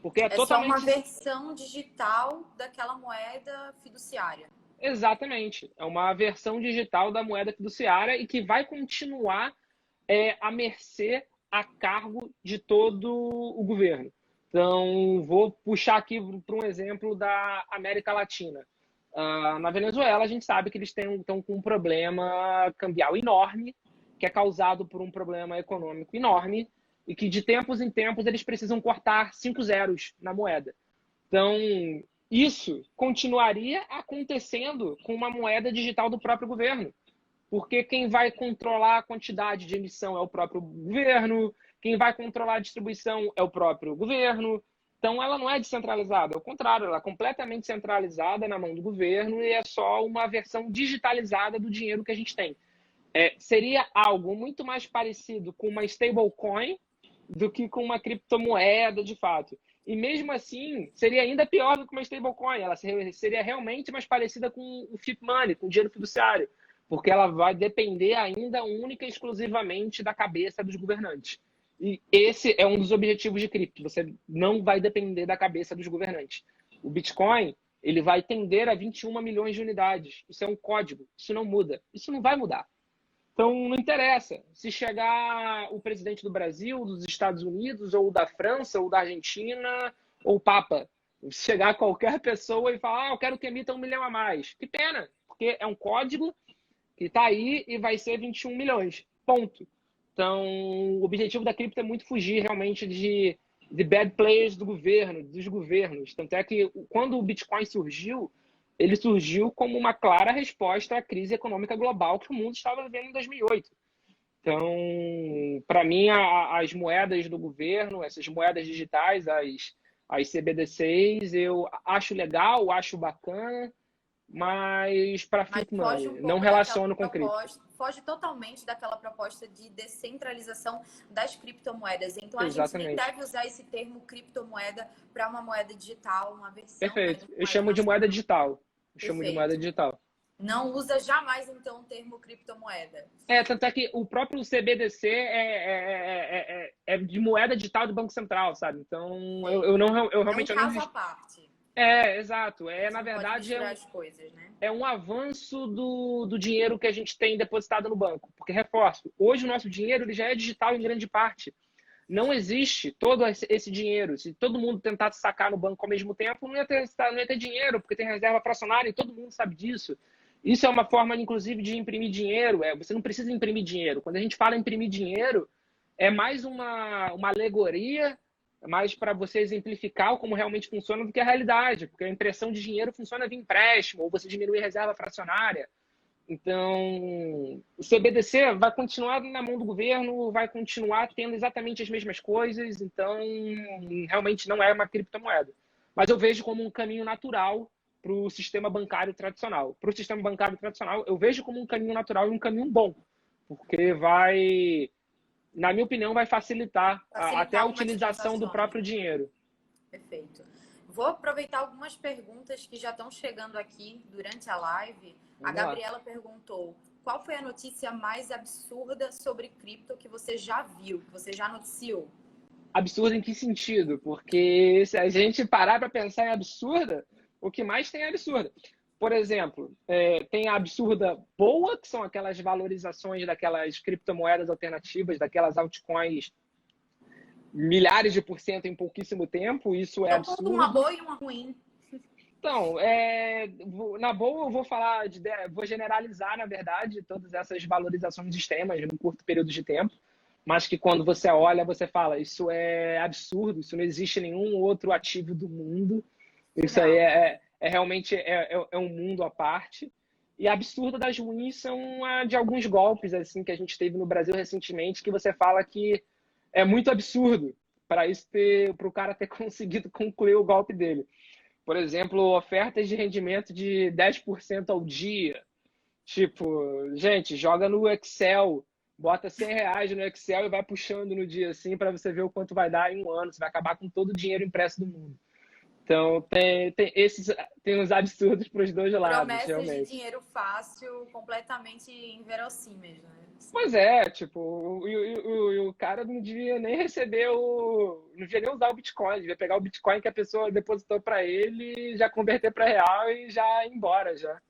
porque é só totalmente... uma versão digital daquela moeda fiduciária. Exatamente. É uma versão digital da moeda fiduciária e que vai continuar à mercê, a cargo de todo o governo. Então, vou puxar aqui para um exemplo da América Latina. Na Venezuela, a gente sabe que eles estão com um problema cambial enorme, que é causado por um problema econômico enorme, e que de tempos em tempos eles precisam cortar 5 zeros na moeda. Então, isso continuaria acontecendo com uma moeda digital do próprio governo, porque quem vai controlar a quantidade de emissão é o próprio governo, quem vai controlar a distribuição é o próprio governo. Então, ela não é descentralizada, ao contrário, ela é completamente centralizada na mão do governo e é só uma versão digitalizada do dinheiro que a gente tem. Seria algo muito mais parecido com uma stablecoin do que com uma criptomoeda, de fato. E mesmo assim, seria ainda pior do que uma stablecoin. Ela seria realmente mais parecida com o fiat money, com o dinheiro fiduciário, porque ela vai depender ainda única e exclusivamente da cabeça dos governantes. E esse é um dos objetivos de cripto. Você não vai depender da cabeça dos governantes. O Bitcoin, ele vai tender a 21 milhões de unidades. Isso é um código. Isso não muda. Isso não vai mudar. Então, não interessa. Se chegar o presidente do Brasil, dos Estados Unidos, ou da França, ou da Argentina, ou o Papa, se chegar qualquer pessoa e falar, eu quero que emita 1 milhão a mais. Que pena, porque é um código que está aí e vai ser 21 milhões. Ponto. Então, o objetivo da cripto é muito fugir realmente de bad players do governo, dos governos. Tanto é que quando o Bitcoin surgiu, ele surgiu como uma clara resposta à crise econômica global que o mundo estava vivendo em 2008. Então, para mim, as moedas do governo, essas moedas digitais, as CBDCs, eu acho legal, acho bacana, mas para fiat money, não relaciono com cripto. Foge totalmente daquela proposta de descentralização das criptomoedas. Então, a gente nem Exatamente. deve usar esse termo criptomoeda para uma moeda digital, uma versão. Perfeito. Né, Eu chamo de moeda digital. Chamo de moeda digital. Não usa jamais, então, o termo criptomoeda. Tanto é que o próprio CBDC é de moeda digital do Banco Central, sabe? Então, eu realmente... É um caso à parte. Exato. Na verdade, as coisas, né? É um avanço do dinheiro que a gente tem depositado no banco. Porque, reforço, hoje o nosso dinheiro ele já é digital em grande parte. Não existe todo esse dinheiro. Se todo mundo tentasse sacar no banco ao mesmo tempo, não ia ter dinheiro, porque tem reserva fracionária e todo mundo sabe disso. Isso é uma forma, inclusive, de imprimir dinheiro. Você não precisa imprimir dinheiro. Quando a gente fala em imprimir dinheiro, é mais uma alegoria, mais para você exemplificar como realmente funciona do que a realidade. Porque a impressão de dinheiro funciona via empréstimo, ou você diminui a reserva fracionária. Então, o CBDC vai continuar na mão do governo, vai continuar tendo exatamente as mesmas coisas. Então, realmente não é uma criptomoeda. Mas eu vejo como um caminho natural para o sistema bancário tradicional. Para o sistema bancário tradicional, eu vejo como um caminho natural e um caminho bom, porque vai, na minha opinião, vai facilitar até a utilização do próprio dinheiro. Perfeito. Vou aproveitar algumas perguntas que já estão chegando aqui durante a live. A Gabriela perguntou: qual foi a notícia mais absurda sobre cripto que você já viu, que você já noticiou? Absurda em que sentido? Porque se a gente parar para pensar em absurda, o que mais tem é absurda. Por exemplo, tem a absurda boa, que são aquelas valorizações daquelas criptomoedas alternativas, daquelas altcoins, milhares de por cento em pouquíssimo tempo, isso é Então, conta uma absurdo. boa e uma ruim. Então, na boa eu vou falar, vou generalizar, na verdade, todas essas valorizações extremas num curto período de tempo, mas que quando você olha, você fala, isso é absurdo, isso não existe em nenhum outro ativo do mundo, isso aí Surreal. realmente é um mundo à parte. E a absurda das ruins são de alguns golpes assim que a gente teve no Brasil recentemente, que você fala que é muito absurdo para o cara ter conseguido concluir o golpe dele. Por exemplo, ofertas de rendimento de 10% ao dia. Tipo, gente, joga no Excel, bota R$ 100 no Excel e vai puxando no dia assim para você ver o quanto vai dar em um ano. Você vai acabar com todo o dinheiro impresso do mundo. Então, tem uns absurdos para os dois lados, Promessas de realmente. dinheiro fácil, completamente inverossímeis, né? Pois é, tipo, o cara não devia nem receber não devia nem usar o Bitcoin, devia pegar o Bitcoin que a pessoa depositou para ele, já converter para real e já ir embora já.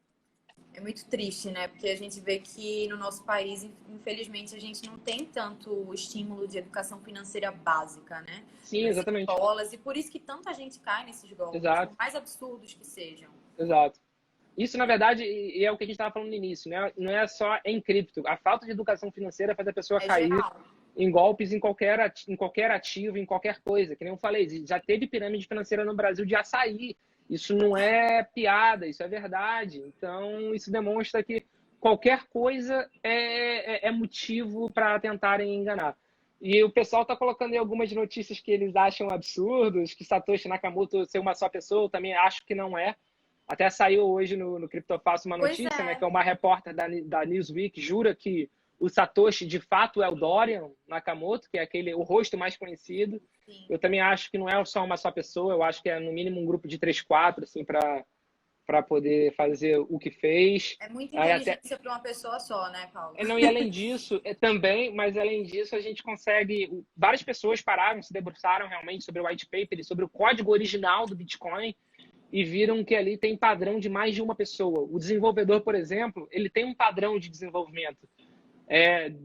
É muito triste, né? Porque a gente vê que no nosso país, infelizmente, a gente não tem tanto estímulo de educação financeira básica, né? Sim, Nas exatamente. escolas, e por isso que tanta gente cai nesses golpes, por Exato, mais absurdos que sejam. exato. Isso, na verdade, e é o que a gente estava falando no início, né? Não é só em cripto. A falta de educação financeira faz a pessoa É cair geral. em golpes em qualquer ativo, em qualquer coisa. Que nem eu falei, já teve pirâmide financeira no Brasil de açaí. Isso não é piada, isso é verdade. Então, isso demonstra que qualquer coisa é motivo para tentarem enganar. E o pessoal está colocando aí algumas notícias que eles acham absurdos, que Satoshi Nakamoto ser uma só pessoa, eu também acho que não é. Até saiu hoje no Criptofácil uma Pois notícia, né, é. que é uma repórter da Newsweek jura que o Satoshi de fato é o Dorian Nakamoto, que é o rosto mais conhecido. Sim. Eu também acho que não é só uma só pessoa, eu acho que é no mínimo um grupo de 3, 4, assim, para poder fazer o que fez. É muita Aí até inteligência para uma pessoa só, né, Paulo? não, e além disso, também, mas além disso, a gente consegue. Várias pessoas pararam, se debruçaram realmente sobre o white paper e sobre o código original do Bitcoin e viram que ali tem padrão de mais de uma pessoa. O desenvolvedor, por exemplo, ele tem um padrão de desenvolvimento.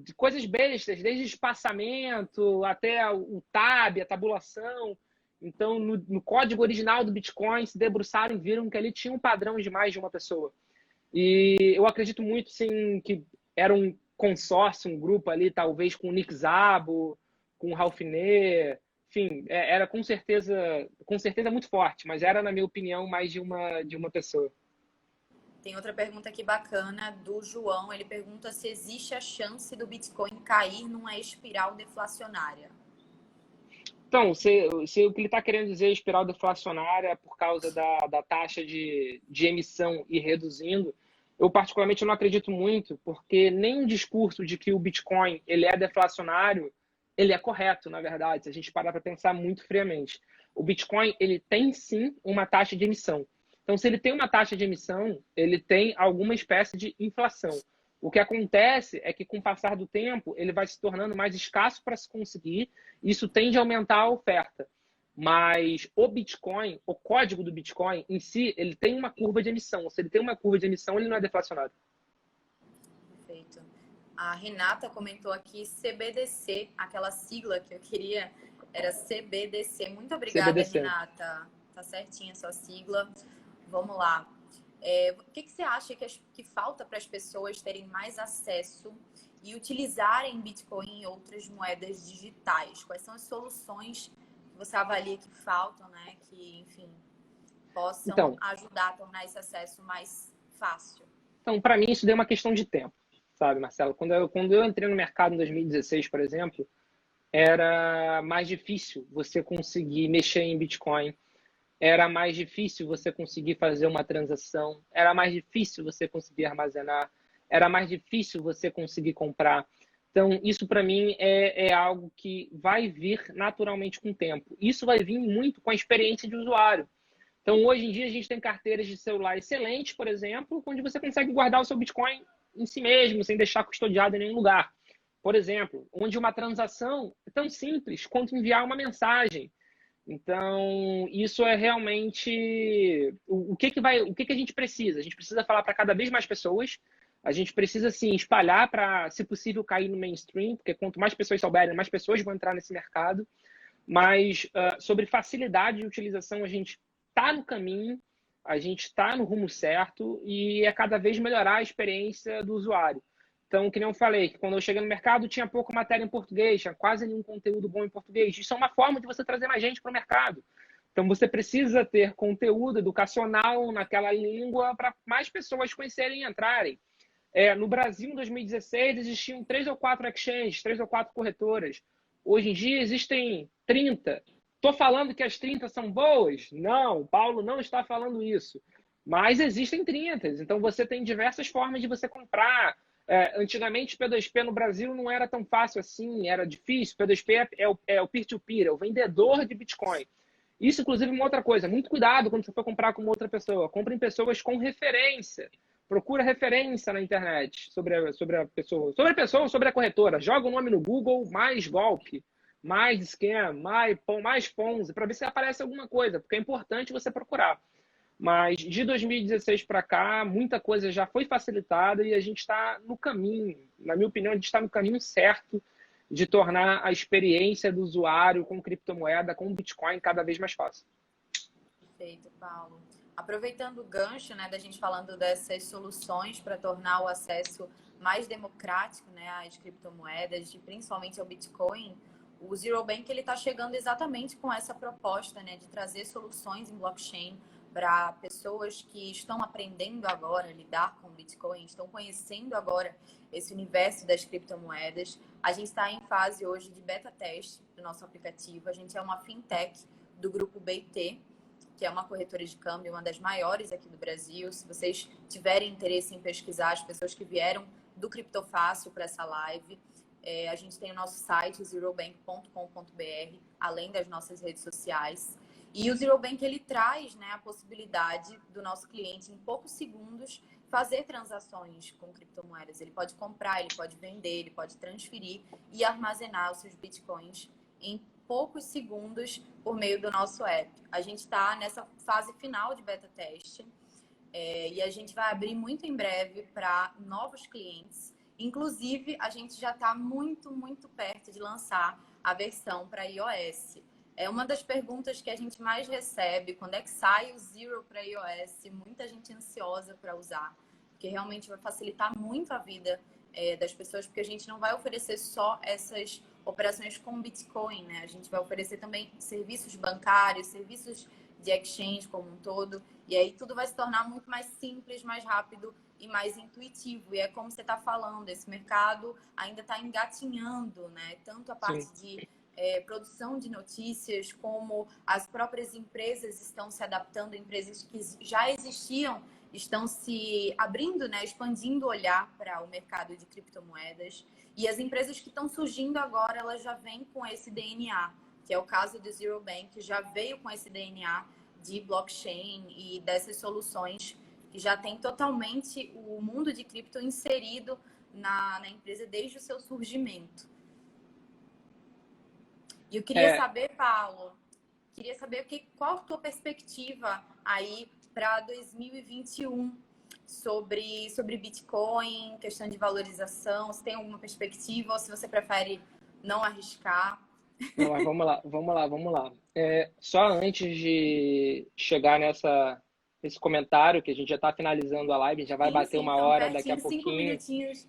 De coisas bestas, desde espaçamento até o tab, a tabulação. Então, no código original do Bitcoin, se debruçaram e viram que ali tinha um padrão de mais de uma pessoa. E eu acredito muito, sim, que era um consórcio, um grupo ali, talvez com o Nick Szabo, com o Ralph Nader, enfim, era com certeza muito forte, mas era, na minha opinião, mais de uma pessoa. Tem outra pergunta aqui bacana do João. Ele pergunta se existe a chance do Bitcoin cair numa espiral deflacionária. Então, se o que ele está querendo dizer é espiral deflacionária por causa da taxa de emissão ir reduzindo, eu particularmente não acredito muito, porque nem o discurso de que o Bitcoin ele é deflacionário, ele é correto, na verdade, se a gente parar para pensar muito friamente. O Bitcoin ele tem sim uma taxa de emissão. Então, se ele tem uma taxa de emissão, ele tem alguma espécie de inflação. O que acontece é que, com o passar do tempo, ele vai se tornando mais escasso para se conseguir. Isso tende a aumentar a oferta. Mas o Bitcoin, o código do Bitcoin em si, ele tem uma curva de emissão. Se ele tem uma curva de emissão, ele não é deflacionário. Perfeito. A Renata comentou aqui CBDC, aquela sigla que eu queria era CBDC. Muito obrigada, CBDC. Renata. Tá certinha a sua sigla. Vamos lá. O que você acha que falta para as pessoas terem mais acesso e utilizarem Bitcoin e outras moedas digitais? Quais são as soluções que você avalia que faltam, né? Que, enfim, possam Então, ajudar a tornar esse acesso mais fácil? para mim, isso deu uma questão de tempo, sabe, Marcelo? Quando eu entrei no mercado em 2016, por exemplo, era mais difícil você conseguir mexer em Bitcoin, era mais difícil você conseguir fazer uma transação, era mais difícil você conseguir armazenar, era mais difícil você conseguir comprar. Então, isso para mim é algo que vai vir naturalmente com o tempo. Isso vai vir muito com a experiência de usuário. Então, hoje em dia, a gente tem carteiras de celular excelentes, por exemplo, onde você consegue guardar o seu Bitcoin em si mesmo, sem deixar custodiado em nenhum lugar. por exemplo, onde uma transação é tão simples quanto enviar uma mensagem. Então, isso é realmente o que a gente precisa? A gente precisa falar para cada vez mais pessoas. A gente precisa, sim, espalhar para, se possível, cair no mainstream, porque quanto mais pessoas souberem, mais pessoas vão entrar nesse mercado. Mas sobre facilidade de utilização, a gente está no caminho, a gente está no rumo certo e é cada vez melhorar a experiência do usuário. Então, que nem eu falei, que quando eu cheguei no mercado tinha pouca matéria em português, tinha quase nenhum conteúdo bom em português. Isso é uma forma de você trazer mais gente para o mercado. Então, você precisa ter conteúdo educacional naquela língua para mais pessoas conhecerem e entrarem. No Brasil, em 2016, existiam 3 ou 4 exchanges, 3 ou 4 corretoras. Hoje em dia, existem 30. Estou falando que as 30 são boas? Não, Paulo não está falando isso. Mas existem 30. Então, você tem diversas formas de você comprar. Antigamente, P2P no Brasil não era tão fácil assim, era difícil. P2P é o peer-to-peer, é o vendedor de Bitcoin. Isso, inclusive, é uma outra coisa. Muito cuidado quando você for comprar com outra pessoa. Compre em pessoas com referência. Procura referência na internet sobre a pessoa. Sobre a pessoa ou sobre a corretora. Joga o nome no Google, mais golpe, mais scam, mais Ponzi, para ver se aparece alguma coisa, porque é importante você procurar. Mas de 2016 para cá, muita coisa já foi facilitada e a gente está no caminho. Na minha opinião, a gente está no caminho certo de tornar a experiência do usuário com criptomoeda, com Bitcoin, cada vez mais fácil. Perfeito, Paulo. Aproveitando o gancho, né, da gente falando dessas soluções para tornar o acesso mais democrático, né, às criptomoedas, e principalmente ao Bitcoin, o Zero Bank ele está chegando exatamente com essa proposta, né, de trazer soluções em blockchain para pessoas que estão aprendendo agora a lidar com Bitcoin, estão conhecendo agora esse universo das criptomoedas. A gente está em fase hoje de beta teste do nosso aplicativo. A gente é uma fintech do grupo BT, que é uma corretora de câmbio, uma das maiores aqui do Brasil. Se vocês tiverem interesse em pesquisar, as pessoas que vieram do Criptofácil para essa live, a gente tem o nosso site, zerobank.com.br, além das nossas redes sociais. E o Zero Bank, ele traz, né, a possibilidade do nosso cliente, em poucos segundos, fazer transações com criptomoedas. Ele pode comprar, ele pode vender, ele pode transferir e armazenar os seus bitcoins em poucos segundos por meio do nosso app. A gente está nessa fase final de beta teste e a gente vai abrir muito em breve para novos clientes. Inclusive, a gente já está muito, muito perto de lançar a versão para iOS. É uma das perguntas que a gente mais recebe, quando é que sai o Zero para iOS? Muita gente ansiosa para usar, porque realmente vai facilitar muito a vida das pessoas, porque a gente não vai oferecer só essas operações com Bitcoin, né? A gente vai oferecer também serviços bancários, serviços de exchange como um todo, e aí tudo vai se tornar muito mais simples, mais rápido e mais intuitivo. E é como você está falando, esse mercado ainda está engatinhando, né? Tanto a parte Sim. de produção de notícias, como as próprias empresas estão se adaptando, empresas que já existiam estão se abrindo, né, expandindo o olhar para o mercado de criptomoedas. E as empresas que estão surgindo agora, elas já vêm com esse DNA, que é o caso do Zero Bank, que já veio com esse DNA de blockchain e dessas soluções que já tem totalmente o mundo de cripto inserido na empresa desde o seu surgimento. E eu queria saber, Paulo, qual a tua perspectiva aí para 2021 sobre Bitcoin, questão de valorização, se tem alguma perspectiva ou se você prefere não arriscar? Não, mas vamos lá. Só antes de chegar nesse comentário, que a gente já está finalizando a live, já vai bater uma então, hora daqui a pertinho, 5 pouquinho. minutinhos.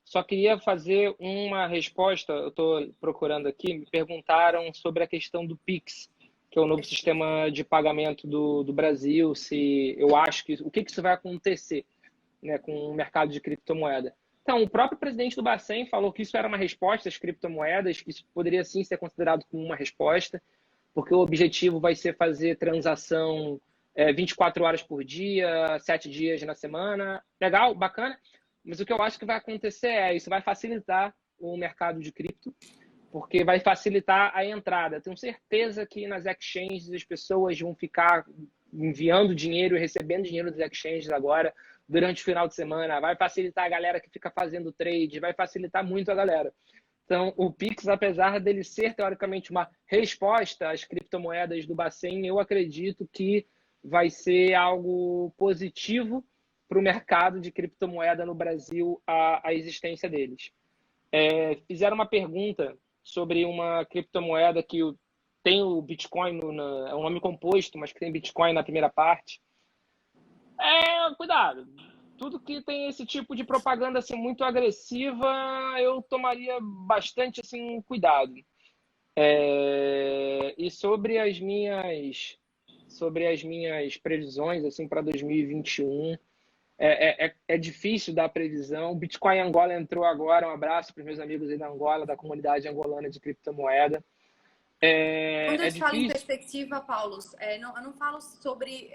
Só queria fazer uma resposta, eu estou procurando aqui, me perguntaram sobre a questão do Pix, que é o novo sistema de pagamento do Brasil, se eu acho o que isso vai acontecer, né, com o mercado de criptomoeda. Então, o próprio presidente do Bacen falou que isso era uma resposta às criptomoedas, que isso poderia sim ser considerado como uma resposta, porque o objetivo vai ser fazer transação 24 horas por dia, 7 dias na semana. Legal, bacana. Mas o que eu acho que vai acontecer isso vai facilitar o mercado de cripto, porque vai facilitar a entrada. Tenho certeza que nas exchanges as pessoas vão ficar enviando dinheiro e recebendo dinheiro dos exchanges agora, durante o final de semana, vai facilitar a galera que fica fazendo trade, vai facilitar muito a galera. Então, o Pix, apesar dele ser, teoricamente, uma resposta às criptomoedas do Bacen, eu acredito que vai ser algo positivo para o mercado de criptomoeda no Brasil, a existência deles. Fizeram uma pergunta sobre uma criptomoeda que tem o Bitcoin, é um nome composto, mas que tem Bitcoin na primeira parte. Cuidado. Tudo que tem esse tipo de propaganda assim, muito agressiva, eu tomaria bastante assim, cuidado. E sobre as minhas previsões assim, para 2021, é difícil dar previsão. O Bitcoin Angola entrou agora. Um abraço para os meus amigos aí da Angola, da comunidade angolana de criptomoeda. Quando eu É te falo em difícil. perspectiva, Paulo, eu não falo sobre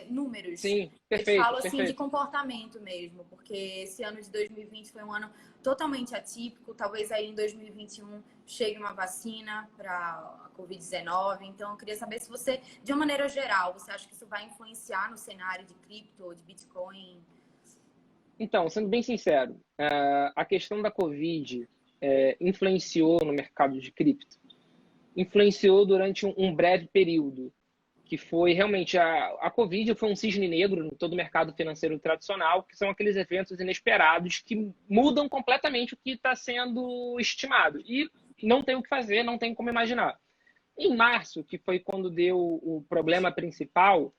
números. Sim, Eu te falo perfeito, assim de perfeito. comportamento mesmo, porque esse ano de 2020 foi um ano totalmente atípico. Talvez aí em 2021 chegue uma vacina para a Covid-19. Então, eu queria saber se você, de uma maneira geral, você acha que isso vai influenciar no cenário de cripto, de Bitcoin? Então, sendo bem sincero, a questão da Covid influenciou no mercado de cripto. Influenciou durante um breve período, que foi realmente a Covid foi um cisne negro em todo o mercado financeiro tradicional, que são aqueles eventos inesperados que mudam completamente o que está sendo estimado. E não tem o que fazer, não tem como imaginar. Em março, que foi quando deu o problema principal,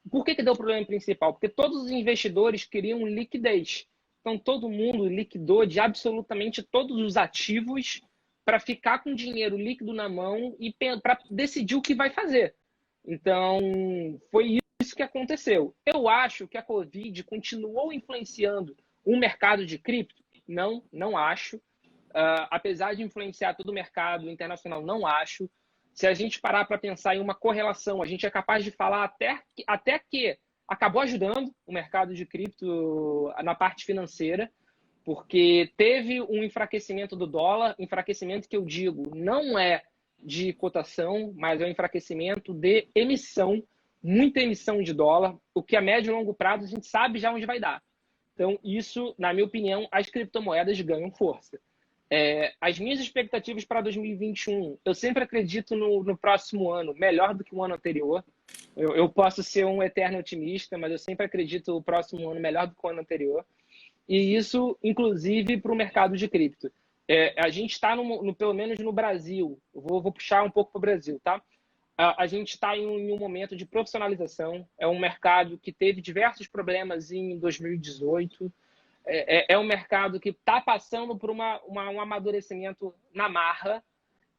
por que deu o problema principal? Porque todos os investidores queriam liquidez. Então, todo mundo liquidou de absolutamente todos os ativos para ficar com dinheiro líquido na mão e para decidir o que vai fazer. Então, foi isso que aconteceu. Eu acho que a Covid continuou influenciando o mercado de cripto? Não, não acho. Apesar de influenciar todo o mercado internacional, não acho. Se a gente parar para pensar em uma correlação, a gente é capaz de falar até que acabou ajudando o mercado de cripto na parte financeira, porque teve um enfraquecimento do dólar, enfraquecimento que eu digo não é de cotação, mas é um enfraquecimento de emissão, muita emissão de dólar, o que a médio e longo prazo a gente sabe já onde vai dar. Então, isso, na minha opinião, as criptomoedas ganham força. As minhas expectativas para 2021, eu sempre acredito no próximo ano melhor do que o ano anterior. Eu posso ser um eterno otimista, mas eu sempre acredito o próximo ano melhor do que o ano anterior. E isso, inclusive, para o mercado de cripto. A gente está, pelo menos no Brasil, vou puxar um pouco para o Brasil, tá? A gente está em um momento de profissionalização. É um mercado que teve diversos problemas em 2018. É um mercado que está passando por um amadurecimento na marra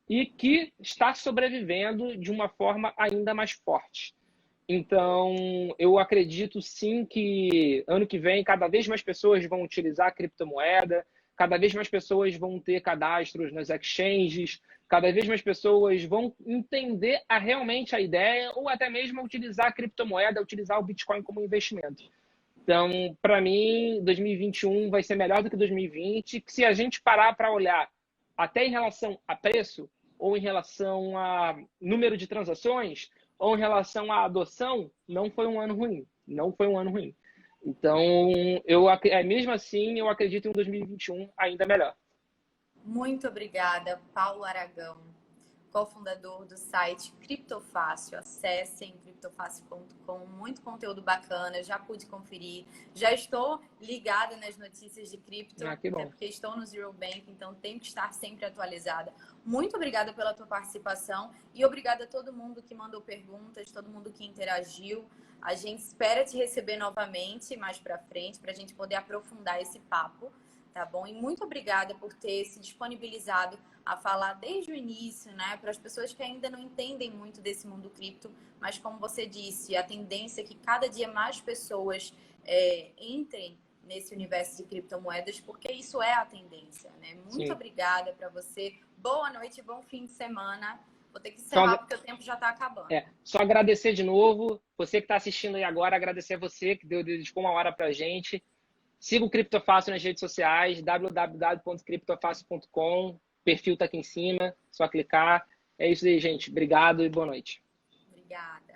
e que está sobrevivendo de uma forma ainda mais forte. Então, eu acredito sim que ano que vem cada vez mais pessoas vão utilizar a criptomoeda, cada vez mais pessoas vão ter cadastros nas exchanges, cada vez mais pessoas vão entender realmente a ideia ou até mesmo utilizar a criptomoeda, utilizar o Bitcoin como investimento. Então, para mim, 2021 vai ser melhor do que 2020. Se a gente parar para olhar até em relação a preço, ou em relação a número de transações, ou em relação à adoção, não foi um ano ruim. Não foi um ano ruim. Então, mesmo assim, eu acredito em um 2021 ainda melhor. Muito obrigada, Paulo Aragão, cofundador do site Criptofácil. Acessem criptofácil.com, muito conteúdo bacana, eu já pude conferir. Já estou ligada nas notícias de cripto, Que bom. até porque estou no Zero Bank, então tenho que estar sempre atualizada. Muito obrigada pela tua participação e obrigada a todo mundo que mandou perguntas, todo mundo que interagiu. A gente espera te receber novamente mais para frente, para a gente poder aprofundar esse papo. Tá bom? E muito obrigada por ter se disponibilizado a falar desde o início, né? Para as pessoas que ainda não entendem muito desse mundo cripto, mas como você disse, a tendência é que cada dia mais pessoas entrem nesse universo de criptomoedas, porque isso é a tendência, né? Muito Sim. Obrigada para você. Boa noite, bom fim de semana. Vou ter que encerrar porque o tempo já está acabando. Só agradecer de novo, você que está assistindo aí agora, agradecer a você que dedicou uma hora para a gente. Siga o Criptofácil nas redes sociais, www.criptofácil.com. Perfil está aqui em cima, só clicar. É isso aí, gente. Obrigado e boa noite. Obrigada.